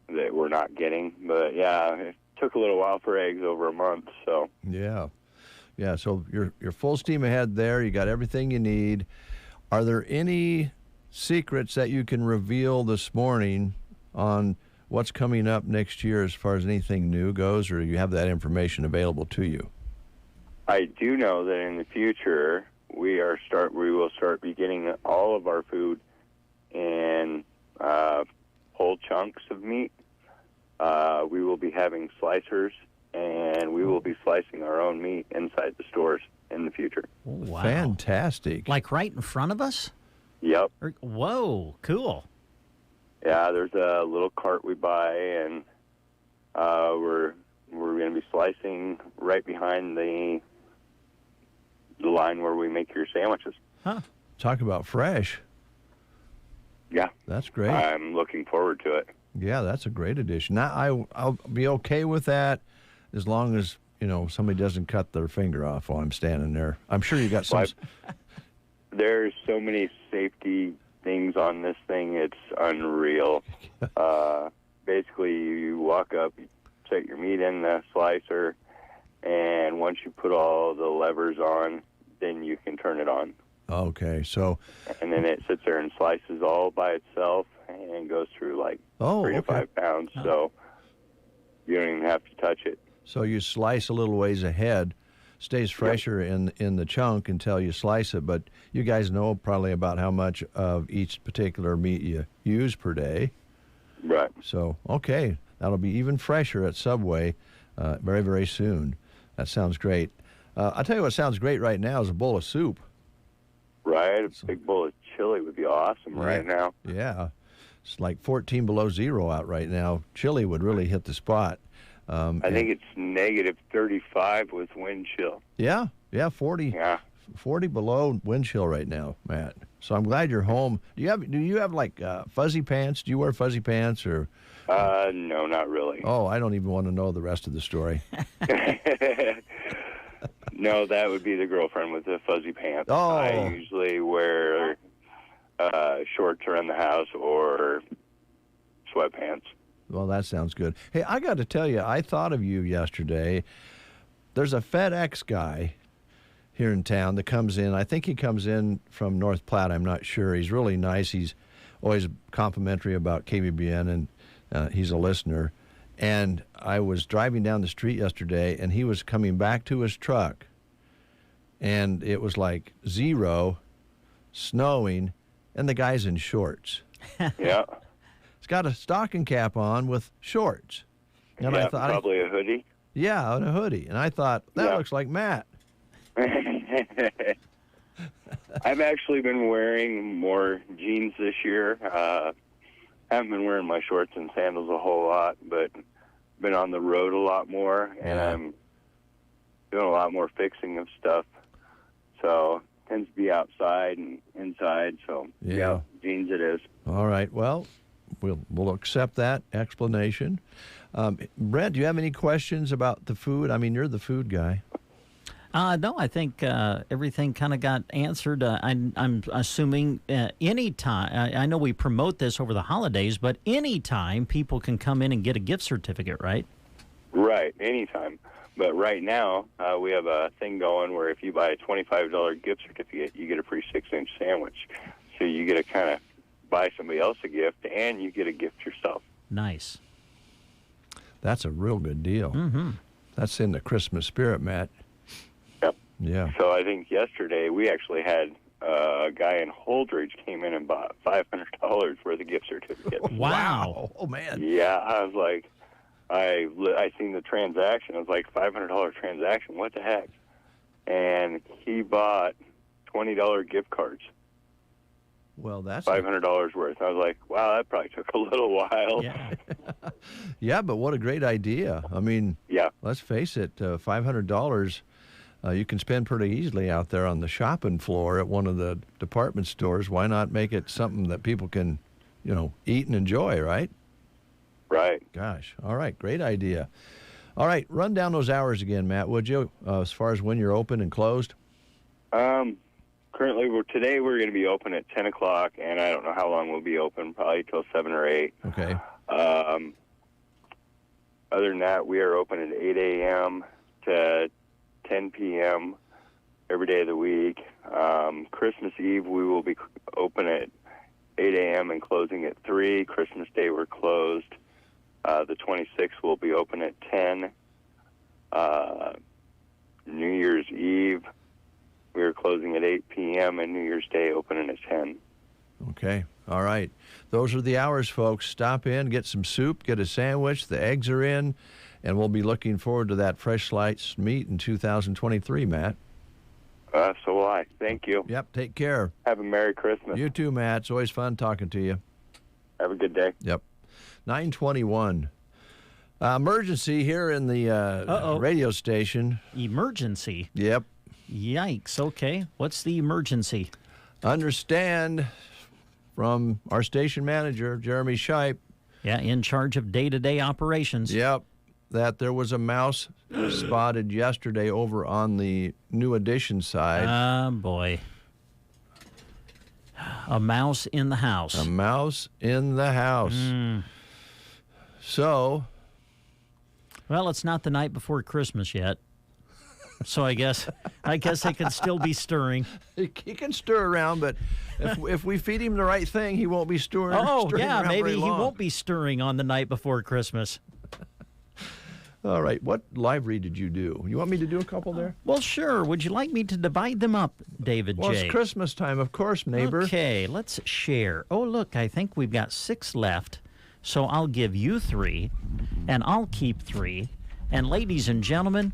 that we're not getting. But yeah, it took a little while for eggs, over a month. So yeah. So you're full steam ahead there. You got everything you need. Are there any secrets that you can reveal this morning on what's coming up next year as far as anything new goes, or you have that information available to you? I do know that in the future we will start be getting all of our food in whole chunks of meat. We will be having slicers, and we will be slicing our own meat inside the stores in the future. Wow. Fantastic. Like right in front of us? Yep. Whoa, cool. Yeah, there's a little cart we buy, and we're going to be slicing right behind the line where we make your sandwiches. Huh. Talk about fresh. Yeah. That's great. I'm looking forward to it. Yeah, that's a great addition. Now, I'll be okay with that as long as, somebody doesn't cut their finger off while I'm standing there. I'm sure you got some... There's so many safety things on this thing, it's unreal. Basically, you walk up, you set your meat in the slicer, and once you put all the levers on, then you can turn it on. Okay, so... And then it sits there and slices all by itself and goes through 3 to 5 pounds, so you don't even have to touch it. So you slice a little ways ahead, stays fresher in the chunk until you slice it, but you guys know probably about how much of each particular meat you use per day. Right. So, okay, that'll be even fresher at Subway very, very soon. That sounds great. I'll tell you what sounds great right now is a bowl of soup. Right, a big bowl of chili would be awesome right now. Yeah, it's like 14 below zero out right now. Chili would really hit the spot. I think it's negative 35 with wind chill. Yeah, 40. Yeah. 40 below wind chill right now, Matt. So I'm glad you're home. Do you have like fuzzy pants? Do you wear fuzzy pants or? No, not really. Oh, I don't even want to know the rest of the story. No, that would be the girlfriend with the fuzzy pants. Oh. I usually wear shorts around the house or sweatpants. Well, that sounds good. Hey, I got to tell you, I thought of you yesterday. There's a FedEx guy here in town that comes in. I think he comes in from North Platte. I'm not sure. He's really nice. He's always complimentary about KBBN, and he's a listener. And I was driving down the street yesterday, and he was coming back to his truck, and it was like 0, snowing, and the guy's in shorts. Yeah. He's got a stocking cap on with shorts. And yeah, I thought, probably a hoodie. Yeah, and a hoodie. And I thought, that looks like Matt. I've actually been wearing more jeans this year. Haven't been wearing my shorts and sandals a whole lot, but been on the road a lot more, and I'm doing a lot more fixing of stuff. So tends to be outside and inside. So yeah, jeans it is. All right. Well, we'll accept that explanation. Brent, do you have any questions about the food? I mean, you're the food guy. No, I think everything kind of got answered. I'm assuming anytime, I know we promote this over the holidays, but anytime people can come in and get a gift certificate, right? Right, anytime. But right now, we have a thing going where if you buy a $25 gift certificate, you get a free 6-inch sandwich. So you get to kind of buy somebody else a gift, and you get a gift yourself. Nice. That's a real good deal. Mm-hmm. That's in the Christmas spirit, Matt. Yep. Yeah. So I think yesterday we actually had a guy in Holdridge came in and bought $500 worth of gift certificates. Wow. Oh, man. Yeah, I was like, I seen the transaction. I was like, $500 transaction. What the heck? And he bought $20 gift cards. Well, that's $500 worth. I was like, wow, that probably took a little while. Yeah. Yeah, but what a great idea. I mean, yeah. Let's face it, $500 you can spend pretty easily out there on the shopping floor at one of the department stores. Why not make it something that people can, eat and enjoy, right? Right. Gosh. All right. Great idea. All right. Run down those hours again, Matt, would you, as far as when you're open and closed? Currently, today we're going to be open at 10 o'clock, and I don't know how long we'll be open, probably till 7 or 8. Okay. Other than that, we are open at 8 a.m. to 10 p.m. every day of the week. Christmas Eve, we will be open at 8 a.m. and closing at 3. Christmas Day, we're closed. The 26th, we'll be open at 10. New Year's Eve, we are closing at 8 p.m. and New Year's Day opening at 10. Okay. All right. Those are the hours, folks. Stop in, get some soup, get a sandwich. The eggs are in, and we'll be looking forward to that Fresh Slice meat in 2023, Matt. So will I. Thank you. Yep. Take care. Have a Merry Christmas. You too, Matt. It's always fun talking to you. Have a good day. Yep. 9:21. Emergency here in the radio station. Emergency? Yep. Yikes. Okay. What's the emergency? Understand from our station manager, Jeremy Shipe. Yeah, in charge of day-to-day operations. Yep. That there was a mouse spotted yesterday over on the New Edition side. Oh, boy. A mouse in the house. A mouse in the house. So. Well, it's not the night before Christmas yet. So I guess they can still be stirring. He can stir around, but if we feed him the right thing, he won't be stirring. Oh, stirring yeah, around maybe very he long. won't be stirring on the night before Christmas. All right, what live read did you do? You want me to do a couple there? Well, sure. Would you like me to divide them up, David Well, J? it's Christmas time, of course, neighbor. Okay, let's share. Oh, look, I think we've got 6 left. So I'll give you 3, and I'll keep 3. And ladies and gentlemen,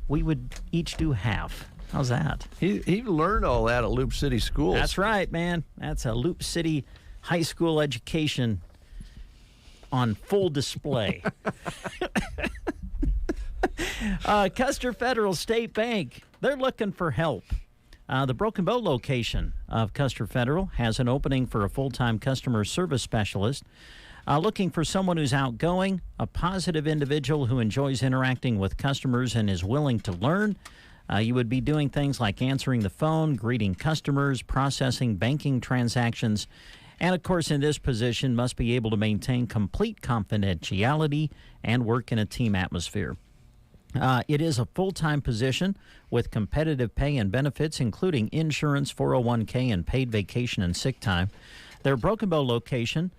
we would each do half. How's that? He learned all that at Loop City Schools. That's right, man. That's a Loop City high school education on full display. Custer Federal State Bank, they're looking for help. The Broken Bow location of Custer Federal has an opening for a full-time customer service specialist. Looking for someone who's outgoing, a positive individual who enjoys interacting with customers and is willing to learn. You would be doing things like answering the phone, greeting customers, processing banking transactions, and of course in this position must be able to maintain complete confidentiality and work in a team atmosphere. It is a full-time position with competitive pay and benefits, including insurance, 401k, and paid vacation and sick time. Their Broken Bow location,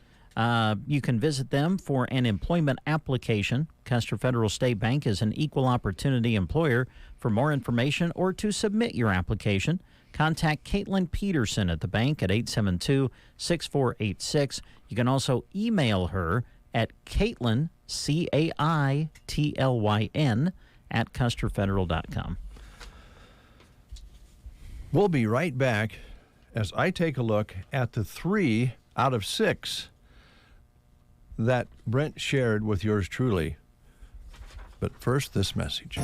you can visit them for an employment application. Custer Federal State Bank is an equal opportunity employer. For more information or to submit your application, contact Caitlin Peterson at the bank at 872-6486. You can also email her at Caitlin, Caitlyn, at CusterFederal.com. We'll be right back as I take a look at the 3 out of 6 that Brent shared with yours truly. But first, this message.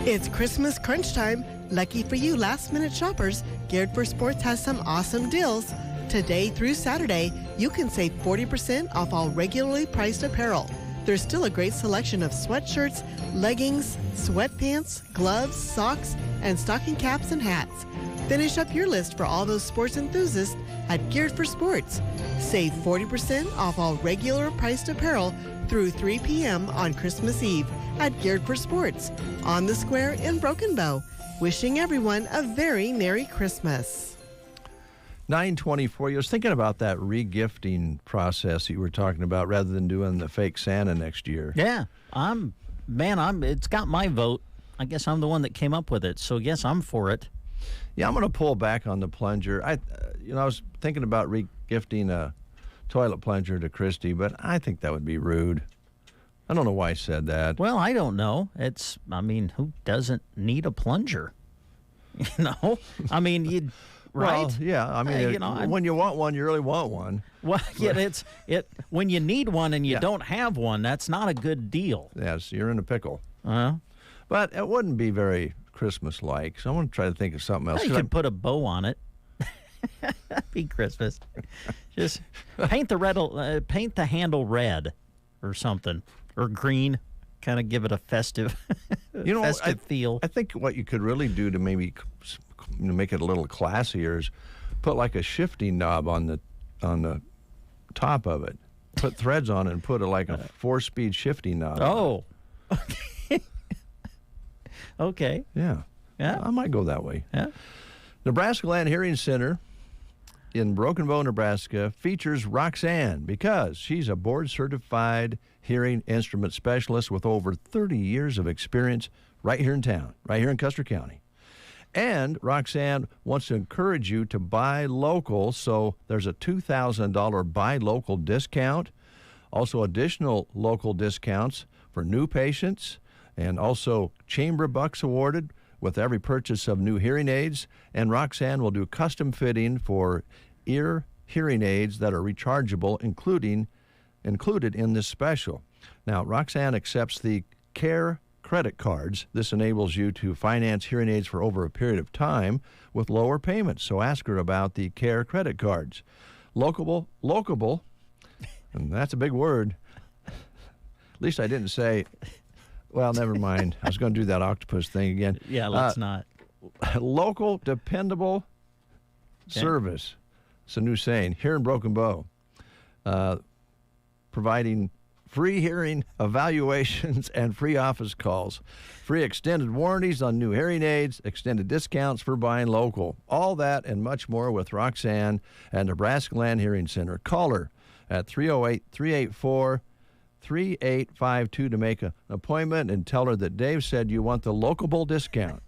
It's Christmas crunch time. Lucky for you, last-minute shoppers, Geared for Sports has some awesome deals. Today through Saturday, you can save 40% off all regularly priced apparel. There's still a great selection of sweatshirts, leggings, sweatpants, gloves, socks, and stocking caps and hats. Finish up your list for all those sports enthusiasts at Geared for Sports. Save 40% off all regular priced apparel through 3 p.m. on Christmas Eve at Geared for Sports on the Square in Broken Bow. Wishing everyone a very Merry Christmas. 9:24. I was thinking about that regifting process you were talking about rather than doing the fake Santa next year. Yeah, it's got my vote. I guess I'm the one that came up with it, so yes, I'm for it. Yeah, I'm going to pull back on the plunger. I was thinking about regifting a toilet plunger to Christy, but I think that would be rude. I don't know why I said that. Well, I don't know. Who doesn't need a plunger? Right? Well, yeah. When you want one, you really want one. Well, yeah, when you need one and you don't have one, that's not a good deal. Yes, you're in a pickle. Uh-huh. But it wouldn't be very Christmas-like, so I'm going to try to think of something else. Well, you could put a bow on it. Be Christmas. Just paint the handle red or something, or green. Kind of give it a festive, feel. I think what you could really do to maybe make it a little classier is put like a shifting knob on the top of it. Put threads on it and put a 4-speed shifting knob. Oh, okay. Yeah. I might go that way. Yeah. Nebraska Land Hearing Center in Broken Bow, Nebraska features Roxanne because she's a board-certified hearing instrument specialist with over 30 years of experience right here in town, right here in Custer County. And Roxanne wants to encourage you to buy local, so there's a $2,000 buy local discount, also additional local discounts for new patients, and also chamber bucks awarded with every purchase of new hearing aids. And Roxanne will do custom fitting for ear hearing aids that are rechargeable, included in this special. Now, Roxanne accepts the CARE credit cards. This enables you to finance hearing aids for over a period of time with lower payments. So ask her about the CARE credit cards. Locable, and that's a big word. At least I didn't say, well, never mind. I was going to do that octopus thing again. Yeah, let's not. Local, dependable service. It's a new saying. Here in Broken Bow, providing free hearing evaluations and free office calls, free extended warranties on new hearing aids, extended discounts for buying local. All that and much more with Roxanne at Nebraska Land Hearing Center. Call her at 308-384-3852 to make an appointment and tell her that Dave said you want the Locable discount.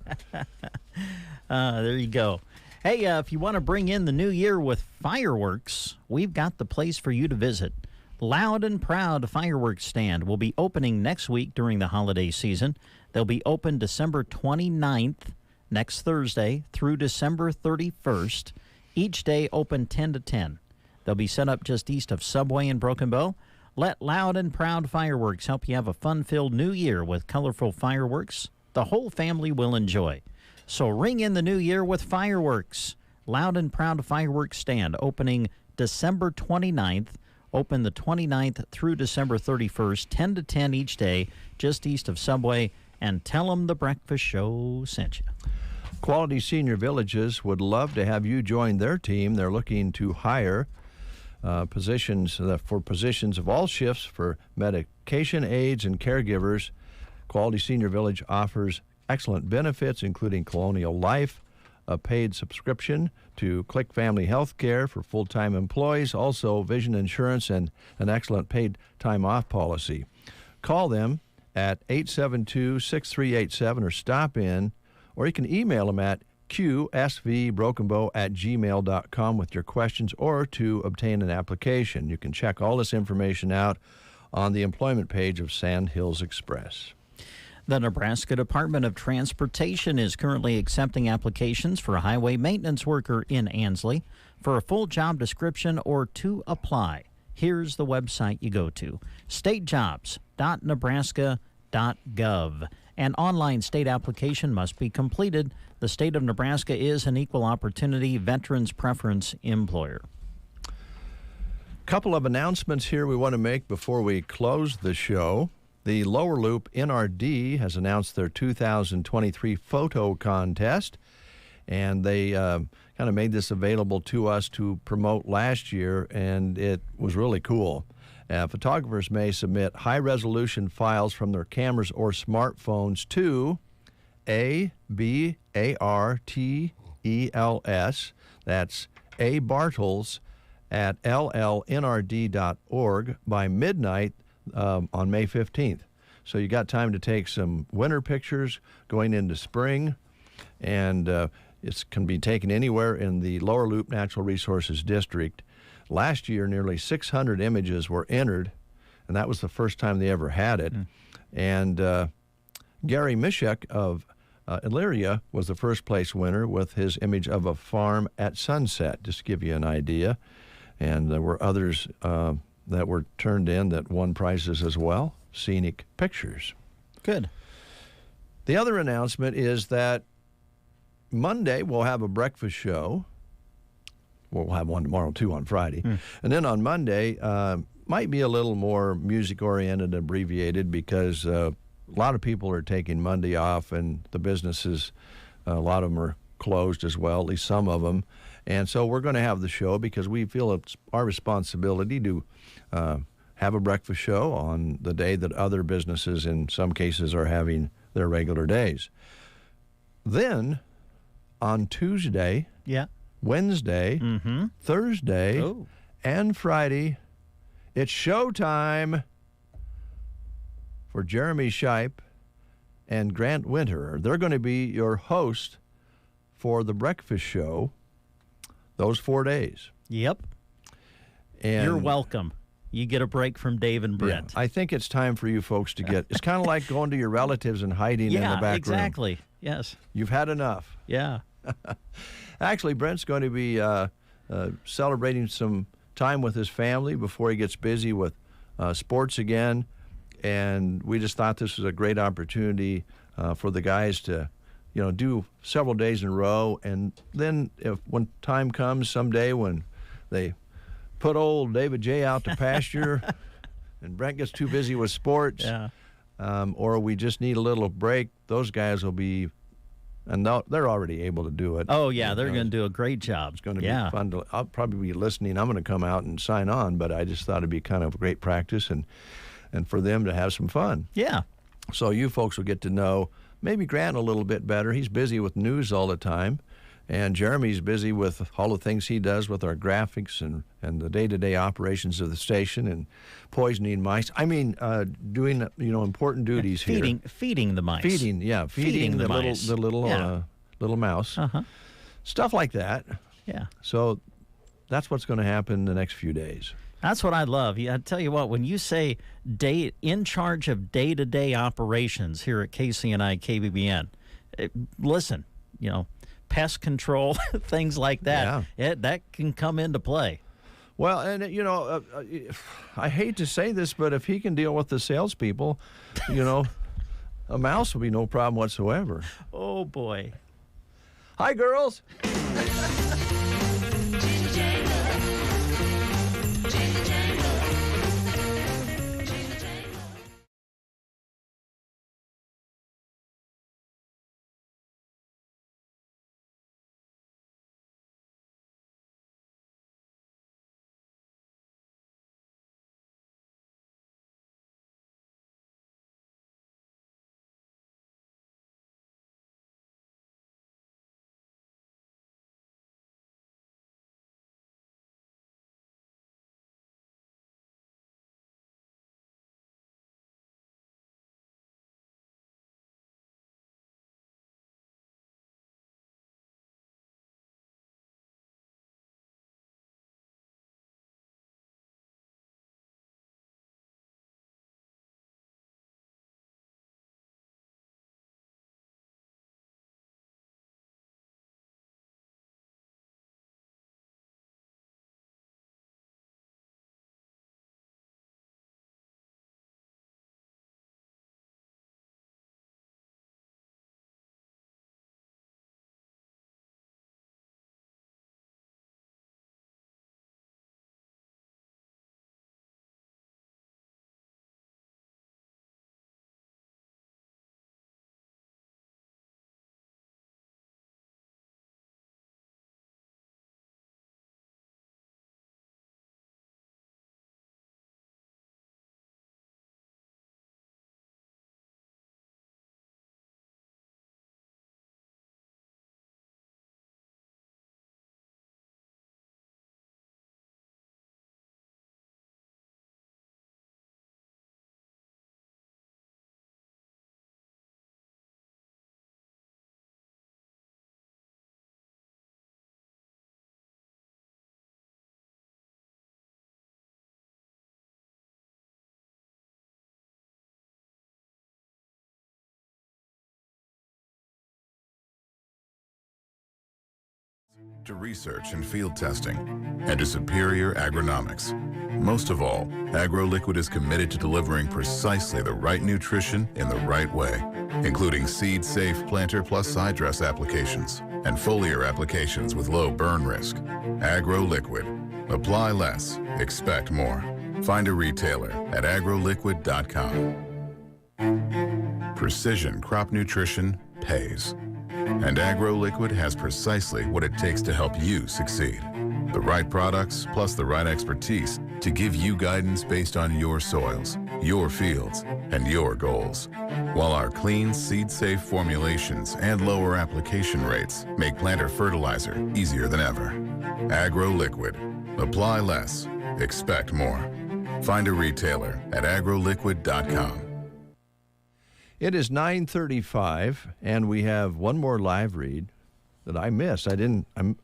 There you go. Hey, if you want to bring in the new year with fireworks, we've got the place for you to visit. Loud and Proud Fireworks Stand will be opening next week during the holiday season. They'll be open December 29th, next Thursday, through December 31st. Each day open 10 to 10. They'll be set up just east of Subway in Broken Bow. Let Loud and Proud Fireworks help you have a fun-filled new year with colorful fireworks the whole family will enjoy. So ring in the new year with fireworks. Loud and Proud Fireworks Stand opening December 29th. Open the 29th through December 31st, 10 to 10 each day, just east of Subway, and tell them the breakfast show sent you. Quality Senior Villages would love to have you join their team. They're looking to hire positions of all shifts for medication aides and caregivers. Quality Senior Village offers excellent benefits, including Colonial Life, a paid subscription to Click Family Health Care for full-time employees, also vision insurance and an excellent paid time off policy. Call them at 872-6387 or stop in, or you can email them at qsvbrokenbow@gmail.com with your questions or to obtain an application. You can check all this information out on the employment page of Sand Hills Express. The Nebraska Department of Transportation is currently accepting applications for a highway maintenance worker in Ansley. For a full job description or to apply, here's the website you go to, statejobs.nebraska.gov. An online state application must be completed. The state of Nebraska is an equal opportunity veterans preference employer. Couple of announcements here we want to make before we close the show. The Lower Loop NRD has announced their 2023 photo contest, and they kind of made this available to us to promote last year, and it was really cool. Photographers may submit high-resolution files from their cameras or smartphones to ABARTELS, that's abartels at llnrd.org by midnight on May 15th. So you got time to take some winter pictures going into spring, and it can be taken anywhere in the Lower Loop Natural Resources District. Last year, nearly 600 images were entered, and that was the first time they ever had it. And Gary Mishek of Elyria was the first place winner with his image of a farm at sunset, just to give you an idea. And there were others that were turned in that won prizes as well, scenic pictures. Good. The other announcement is that Monday we'll have a breakfast show. We'll have one tomorrow, too, on Friday. And then on Monday, might be a little more music-oriented, abbreviated, because a lot of people are taking Monday off, and the businesses, a lot of them are closed as well, at least some of them. And so we're going to have the show because we feel it's our responsibility to have a breakfast show on the day that other businesses, in some cases, are having their regular days. Then, on Tuesday... Wednesday, Thursday, and Friday, it's showtime for Jeremy Shipe and Grant Winter. They're going to be your host for the breakfast show those 4 days. Yep. And you're welcome. You get a break from Dave and Brent. Yeah, I think it's time for you folks to get... It's kind of like going to your relatives and hiding in the back room. Yeah, exactly. Yes. You've had enough. Yeah. Actually, Brent's going to be celebrating some time with his family before he gets busy with sports again. And we just thought this was a great opportunity for the guys to, do several days in a row. And then when time comes someday when they put old David J. out to pasture and Brent gets too busy with sports, or we just need a little break, those guys will be... And they're already able to do it. Oh, yeah, they're going to do a great job. It's going to be fun. I'll probably be listening. I'm going to come out and sign on, but I just thought it'd be kind of a great practice and for them to have some fun. Yeah. So you folks will get to know maybe Grant a little bit better. He's busy with news all the time, and Jeremy's busy with all the things he does with our graphics and the day-to-day operations of the station and poisoning mice. I mean, doing important duties here. Feeding the mice. Feeding the mice. Little mouse. Stuff like that. Yeah. So that's what's going to happen the next few days. That's what I love. I tell you what, when you say in charge of day-to-day operations here at KCNI KBBN, listen, pest control, things like that, that can come into play. Well, and, I hate to say this, but if he can deal with the salespeople, a mouse will be no problem whatsoever. Oh, boy. Hi, girls. to research and field testing, and to superior agronomics. Most of all, AgroLiquid is committed to delivering precisely the right nutrition in the right way, including seed-safe planter plus side dress applications and foliar applications with low burn risk. AgroLiquid. Apply less, expect more. Find a retailer at agroliquid.com. Precision crop nutrition pays. And AgroLiquid has precisely what it takes to help you succeed. The right products plus the right expertise to give you guidance based on your soils, your fields, and your goals. While our clean, seed-safe formulations and lower application rates make planter fertilizer easier than ever. AgroLiquid. Apply less, expect more. Find a retailer at agroliquid.com. It is 9:35, and we have one more live read that I missed. I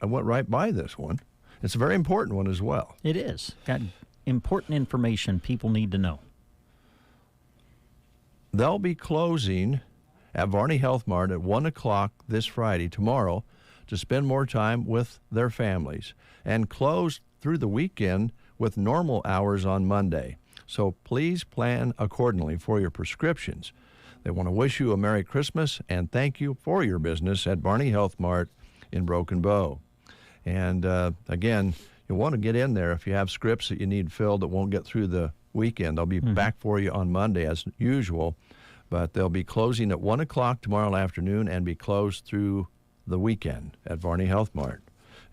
went right by this one. It's a very important one as well. It is. Got important information people need to know. They'll be closing at Varney Health Mart at 1 o'clock this Friday, tomorrow, to spend more time with their families, and close through the weekend with normal hours on Monday. So please plan accordingly for your prescriptions. They want to wish you a Merry Christmas and thank you for your business at Varney Health Mart in Broken Bow. And again, you'll want to get in there if you have scripts that you need filled that won't get through the weekend. They'll be back for you on Monday as usual, but they'll be closing at 1 o'clock tomorrow afternoon and be closed through the weekend at Varney Health Mart.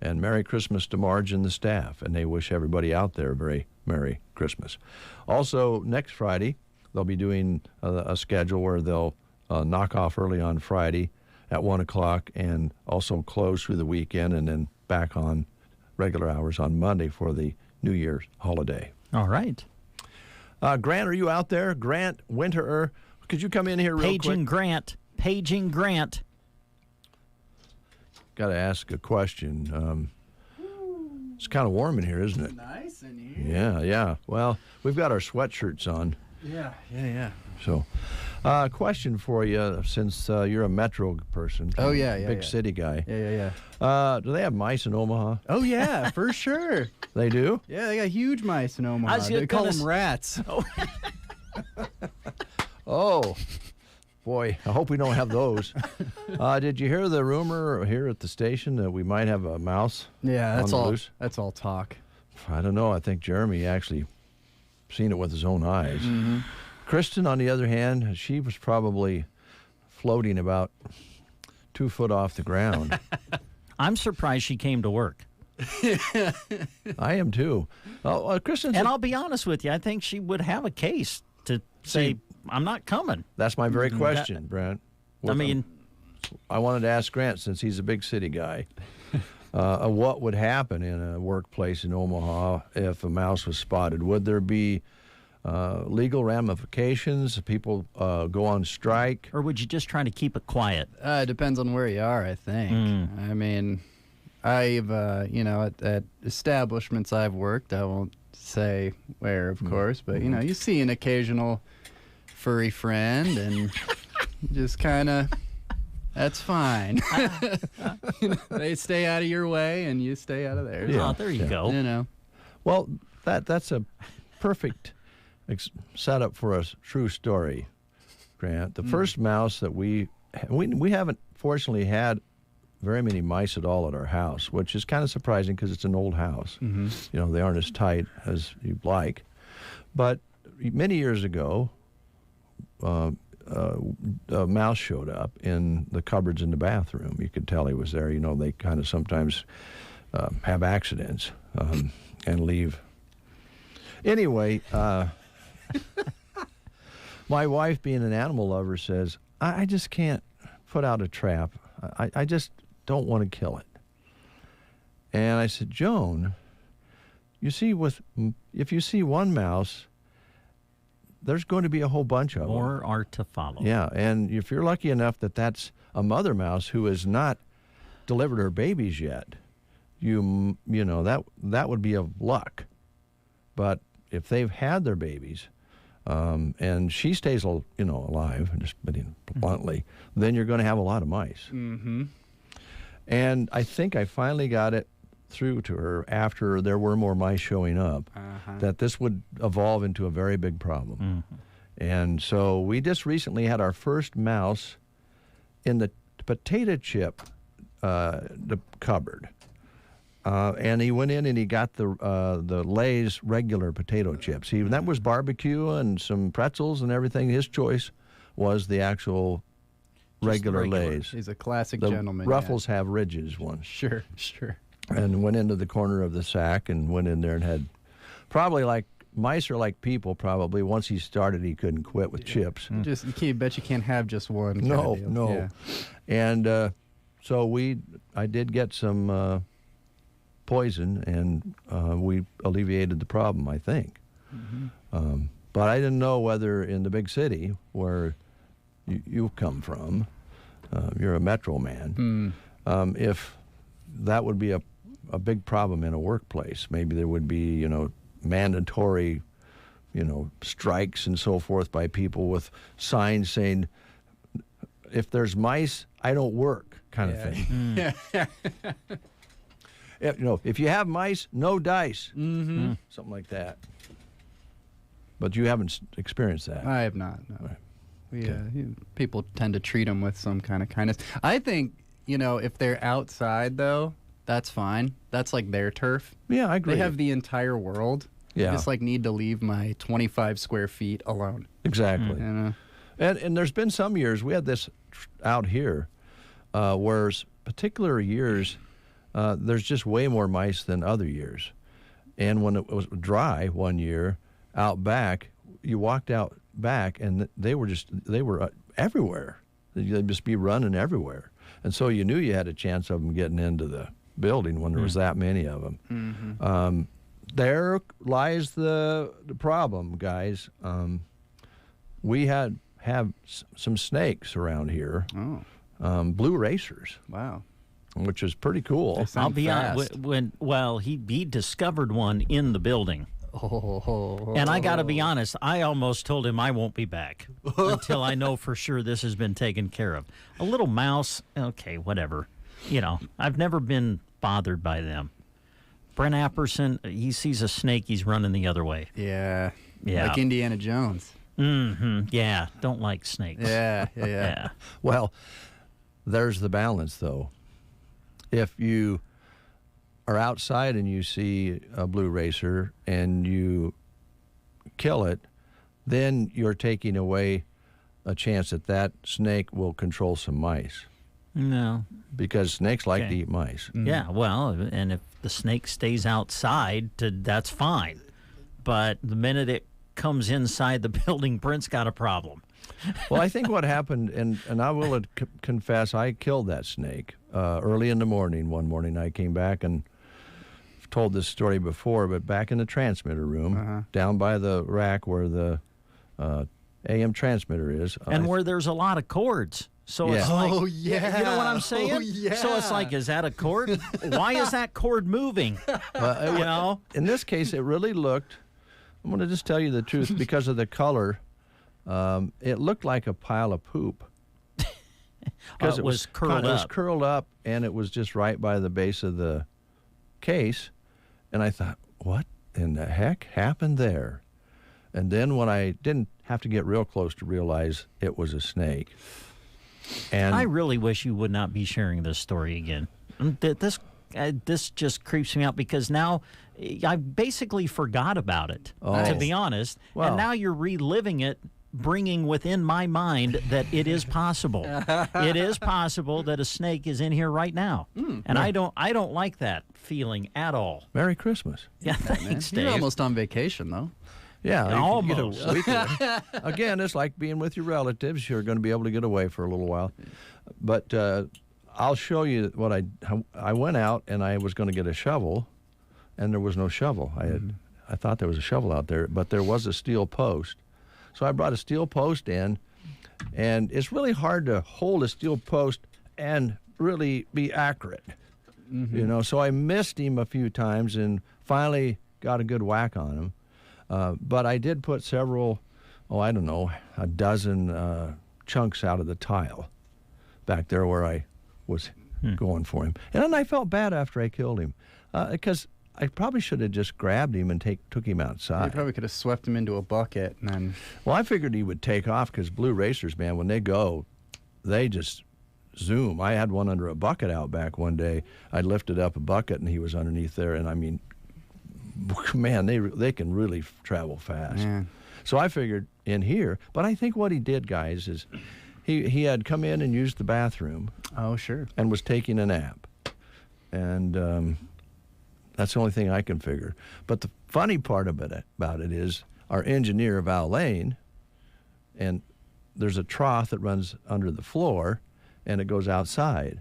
And Merry Christmas to Marge and the staff, and they wish everybody out there a very Merry Christmas. Also, next Friday, they'll be doing a schedule where they'll knock off early on Friday at 1 o'clock and also close through the weekend and then back on regular hours on Monday for the New Year's holiday. All right. Grant, are you out there? Grant Winterer, could you come in here real quick? Paging Grant. Got to ask a question. It's kind of warm in here, isn't it? Nice in here. Yeah. Well, we've got our sweatshirts on. Yeah. So, question for you, since you're a metro person. Oh, yeah. Big city guy. Yeah. Do they have mice in Omaha? Oh, yeah, for sure. They do? Yeah, they got huge mice in Omaha. They call them rats. Oh, boy, I hope we don't have those. Did you hear the rumor here at the station that we might have a mouse? Yeah, on the loose? That's all talk. I don't know. I think Jeremy actually seen it with his own eyes. Mm-hmm. Kristen, on the other hand, she was probably floating about 2 foot off the ground. I'm surprised she came to work. I am too. Kristen, and I'll be honest with you, I think she would have a case to say, I'm not coming. That's my very question, Brent. I wanted to ask Grant, since he's a big city guy, what would happen in a workplace in Omaha if a mouse was spotted? Would there be legal ramifications? People go on strike? Or would you just try to keep it quiet? It depends on where you are, I think. I mean, I've, at establishments I've worked, I won't say where, of course, but, you see an occasional furry friend and just kind of, that's fine. They stay out of your way and you stay out of theirs. Yeah, there you go. Well, that's a perfect setup for a true story, Grant. The first mouse that we haven't fortunately had very many mice at all at our house, which is kind of surprising because it's an old house. Mm-hmm. They aren't as tight as you'd like. But many years ago, a mouse showed up in the cupboards in the bathroom. You could tell he was there. They kind of sometimes have accidents and leave. Anyway, my wife, being an animal lover, says, I just can't put out a trap. I just don't want to kill it. And I said, Joan, you see, if you see one mouse, there's going to be a whole bunch of them. More are to follow. Yeah, and if you're lucky enough that that's a mother mouse who has not delivered her babies yet, that would be of luck. But if they've had their babies, and she stays, alive, just putting it bluntly, then you're going to have a lot of mice. Mm-hmm. And I think I finally got it through to her after there were more mice showing up, that this would evolve into a very big problem. And so we just recently had our first mouse in the potato chip the cupboard. And he went in and he got the Lay's regular potato chips. That was barbecue and some pretzels and everything. His choice was the actual regular Lay's. He's a classic the gentleman. Ruffles have ridges one. Sure. And went into the corner of the sack and went in there and had probably like mice are like people probably. Once he started, he couldn't quit with chips. Bet you can't have just one. No. Yeah. And so I did get some poison, and we alleviated the problem, I think. But I didn't know whether in the big city where you come from, you're a metro man, if that would be a big problem in a workplace. Maybe there would be, mandatory, strikes and so forth by people with signs saying, if there's mice, I don't work, kind of thing. If you have mice, no dice. Something like that. But you haven't experienced that. I have not, no. People tend to treat them with some kind of kindness. I think, if they're outside, though, that's fine. That's like their turf. Yeah, I agree. They have the entire world. Yeah. I just need to leave my 25 square feet alone. Exactly. And there's been some years, we had this out here, where particular years, there's just way more mice than other years. And when it was dry one year, out back, you walked out back and they were everywhere. They'd just be running everywhere. And so you knew you had a chance of them getting into the building when there was that many of them. There lies the problem, guys. We have some snakes around here. Blue racers. Wow. Which is pretty cool. I'll be honest. He discovered one in the building. And I got to be honest, I almost told him I won't be back until I know for sure this has been taken care of. A little mouse, okay, whatever. I've never been bothered by them. Brent Apperson, he sees a snake, he's running the other way. Yeah. Yeah. Like Indiana Jones. Yeah, don't like snakes. Yeah. Well, there's the balance, though. If you are outside and you see a blue racer and you kill it, then you're taking away a chance that snake will control some mice. No. Because snakes like to eat mice. Yeah, well, and if the snake stays outside, that's fine. But the minute it comes inside the building, Brent's got a problem. Well, I think what happened, and I will confess, I killed that snake early in the morning. One morning I came back and I've told this story before, but back in the transmitter room, down by the rack where the AM transmitter is. And where there's a lot of cords. So it's like, you know what I'm saying? Oh, yeah. So it's like, is that a cord? Why is that cord moving? In this case, it really looked, I'm going to just tell you the truth, because of the color, it looked like a pile of poop. Because it was curled up. It was curled up, and it was just right by the base of the case. And I thought, what in the heck happened there? And then when I didn't have to get real close to realize it was a snake. And I really wish you would not be sharing this story again. This just creeps me out because now I basically forgot about it, to be honest. Well, and now you're reliving it, bringing within my mind that it is possible. It is possible that a snake is in here right now. And I don't like that feeling at all. Merry Christmas. Yeah, thanks, Dave. You're almost on vacation, though. Yeah, almost. Again, it's like being with your relatives. You're going to be able to get away for a little while. But I'll show you what I went out and I was going to get a shovel, and there was no shovel. I thought there was a shovel out there, but there was a steel post. So I brought a steel post in, and it's really hard to hold a steel post and really be accurate. So I missed him a few times and finally got a good whack on him. But I did put several, a dozen chunks out of the tile back there where I was going for him. And then I felt bad after I killed him because I probably should have just grabbed him and took him outside. You probably could have swept him into a bucket and then. Well, I figured he would take off because blue racers, man, when they go, they just zoom. I had one under a bucket out back one day. I lifted up a bucket and he was underneath there, and I mean, man, they can really travel fast. Yeah. So I figured in here, but I think what he did, guys, is he had come in and used the bathroom. Oh, sure. And was taking a nap. And that's the only thing I can figure. But the funny part about it is our engineer, Val Lane, and there's a trough that runs under the floor, and it goes outside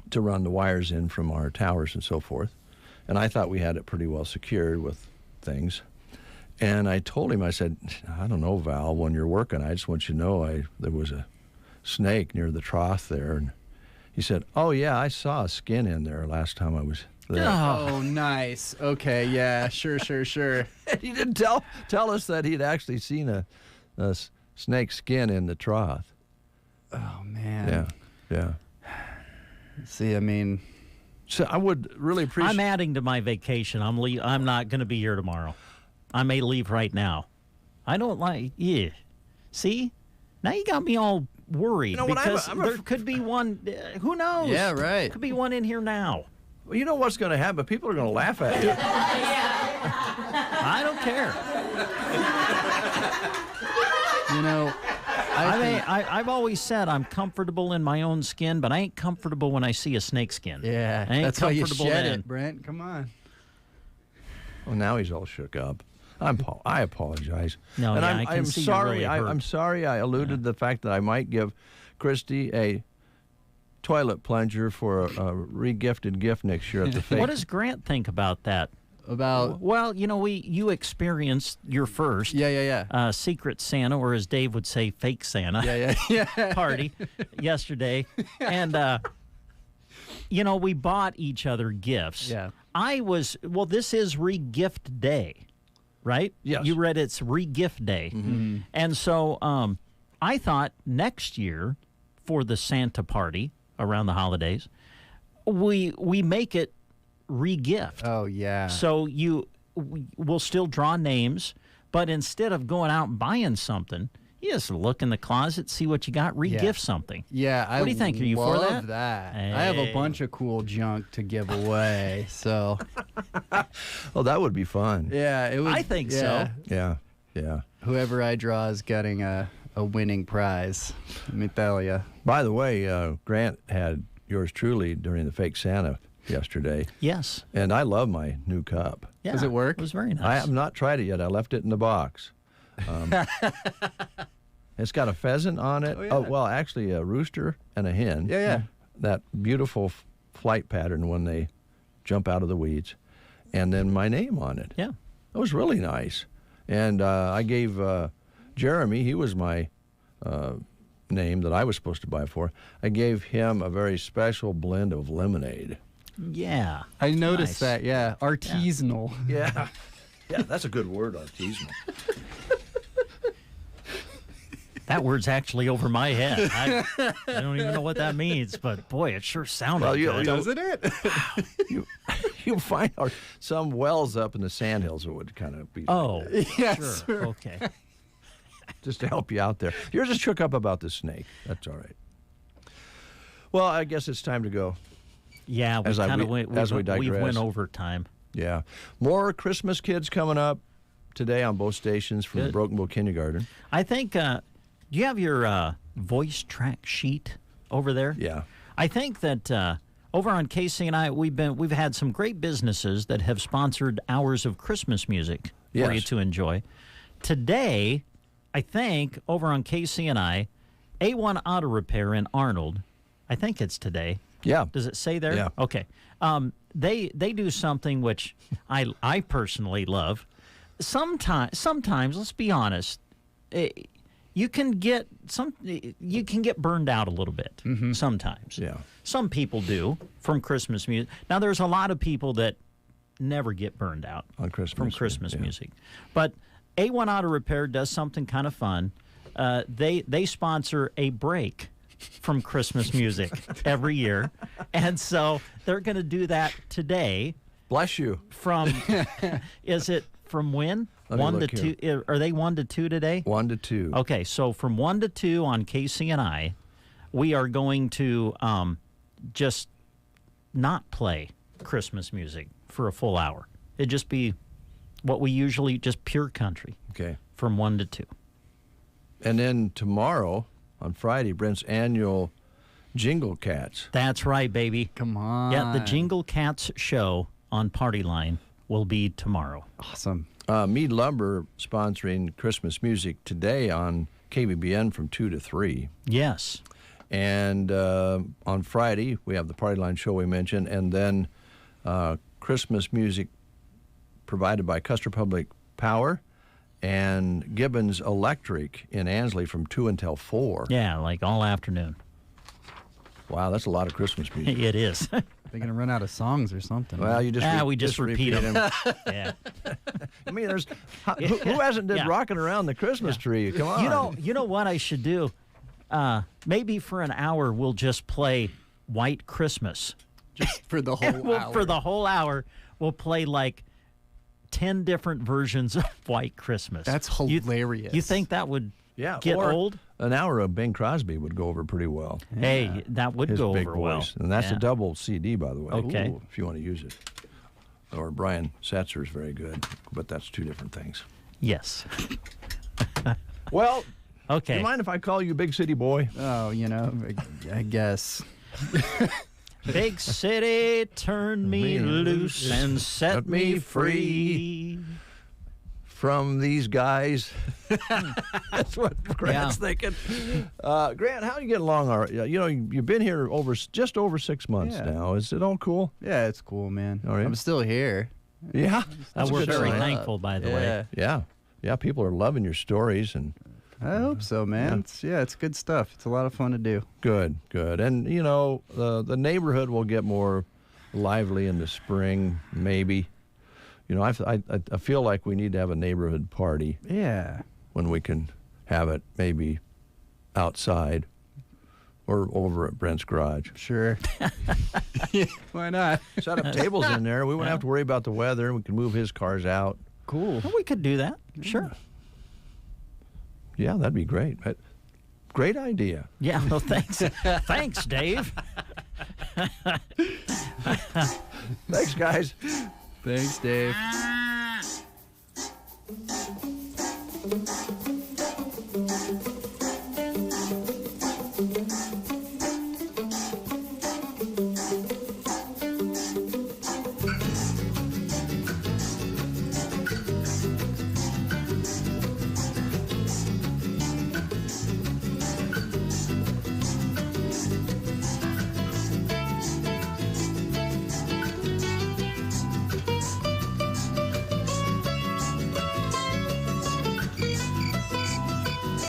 to run the wires in from our towers and so forth. And I thought we had it pretty well secured with things. And I told him, I said, I don't know, Val, when you're working, I just want you to know there was a snake near the trough there. And he said, oh, yeah, I saw a skin in there last time I was there. Oh, nice. Okay, yeah, sure. And he didn't tell us that he'd actually seen a snake skin in the trough. Oh, man. Yeah. See, I mean... So I would really appreciate... I'm adding to my vacation. I'm not going to be here tomorrow. I may leave right now. I don't like... Yeah. See? Now you got me all worried because there could be one... who knows? Yeah, right. Could be one in here now. Well, you know what's going to happen? People are going to laugh at you. I don't care. You know... I've always said I'm comfortable in my own skin, but I ain't comfortable when I see a snake skin. Yeah, I ain't that's why you comfortable shed then. it, Brent. Come on. Well, now he's all shook up. I apologize. No, and yeah, I can see you're sorry. really hurt. I'm sorry. I alluded to the fact that I might give Christy a toilet plunger for a re-gifted gift next year at the fake. What does Grant think about that? Well, you know, you experienced your first Secret Santa, or as Dave would say, fake Santa party yesterday. And, you know, we bought each other gifts. Yeah. This is re-gift day, right? Yes. You read it's re-gift day. Mm-hmm. And so I thought next year for the Santa party around the holidays, we make it re-gift. Oh, yeah. So we'll still draw names, but instead of going out and buying something, you just look in the closet, see what you got, re-gift something. Yeah, what do you think? Are you for that? I love that. Hey. I have a bunch of cool junk to give away, so. Oh, that would be fun. Yeah, it would. I think so. Yeah. Whoever I draw is getting a winning prize. Let me tell you. By the way, Grant had yours truly during the fake Santa yesterday. Yes. And I love my new cup. Yeah, does it work? It was very nice. I have not tried it yet. I left it in the box. It's got a pheasant on it. Oh, yeah. Actually a rooster and a hen. Yeah. That beautiful flight pattern when they jump out of the weeds. And then my name on it. Yeah. It was really nice. And I gave Jeremy, he was my name that I was supposed to buy for. I gave him a very special blend of lemonade. Yeah. I noticed that, yeah. Artisanal. Yeah. Yeah, that's a good word, artisanal. That word's actually over my head. I don't even know what that means, but boy, it sure sounded good. Doesn't it? You'll find some wells up in the Sandhills would kind of be. Oh, yes, sure. Okay. Just to help you out there. You're just shook up about the snake. That's all right. Well, I guess it's time to go. Yeah, we kind of went. As we digress. We went over time. Yeah, more Christmas kids coming up today on both stations from the Broken Bow Kindergarten. I think. Do you have your voice track sheet over there? Yeah. I think that over on Casey and I, we've had some great businesses that have sponsored hours of Christmas music for you to enjoy. Today, I think over on Casey and I, A1 Auto Repair in Arnold. I think it's today. Yeah. Does it say there? Yeah. Okay. They do something which I personally love. Sometimes, let's be honest, you can get burned out a little bit. Mm-hmm. Sometimes. Yeah. Some people do from Christmas music. Now there's a lot of people that never get burned out on Christmas from Christmas music. But A1 Auto Repair does something kind of fun. They sponsor a break from Christmas music every year. And so they're going to do that today. Bless you. From, is it from when? 1 to 2. Are they 1 to 2 today? 1 to 2. Okay, so from 1 to 2 on KCNI, we are going to just not play Christmas music for a full hour. It'd just be what we usually, just pure country. Okay. From 1 to 2. And then tomorrow, on Friday, Brent's annual Jingle Cats. That's right, baby. Come on. Yeah, the Jingle Cats show on Party Line will be tomorrow. Awesome. Mead Lumber sponsoring Christmas music today on KBBN from 2 to 3. Yes. And on Friday, we have the Party Line show we mentioned, and then Christmas music provided by Custer Public Power and Gibbons Electric in Ansley from 2 until 4. Yeah, like all afternoon. Wow, that's a lot of Christmas music. It is. They're going to run out of songs or something. Well, you just we just repeat them. Yeah. I mean, there's who hasn't did rocking around the Christmas tree? Come on. You know what I should do? Maybe for an hour we'll just play White Christmas. Just for the whole hour. For the whole hour, we'll play like 10 different versions of White Christmas. That's hilarious. You think that would get or old? An hour of Bing Crosby would go over pretty well. Hey, that would His go big over voice. well. And that's Yeah. a double CD, by the way. Okay. If you want to use it. Or Brian Setzer is very good, but that's two different things. Yes. Well, okay. Do you mind if I call you Big City Boy? Oh, I guess. Big city, turn me loose and set me free. From these guys. That's what Grant's thinking. Grant, how you get along? You've been here just over 6 months now. Is it all cool? Yeah, it's cool, man. All right. I'm still here. Yeah. We're very thankful, by the way. Yeah, people are loving your stories, and I hope so, man. It's good stuff. It's a lot of fun to do. Good. And the neighborhood will get more lively in the spring, maybe. I feel like we need to have a neighborhood party. Yeah. When we can have it maybe outside or over at Brent's garage. Sure. Why not? Set up tables in there. We wouldn't have to worry about the weather. We can move his cars out. Cool. Well, we could do that. Sure. Yeah, that'd be great. Great idea. Yeah, well, thanks. Thanks, Dave. Thanks, guys. Thanks, Dave.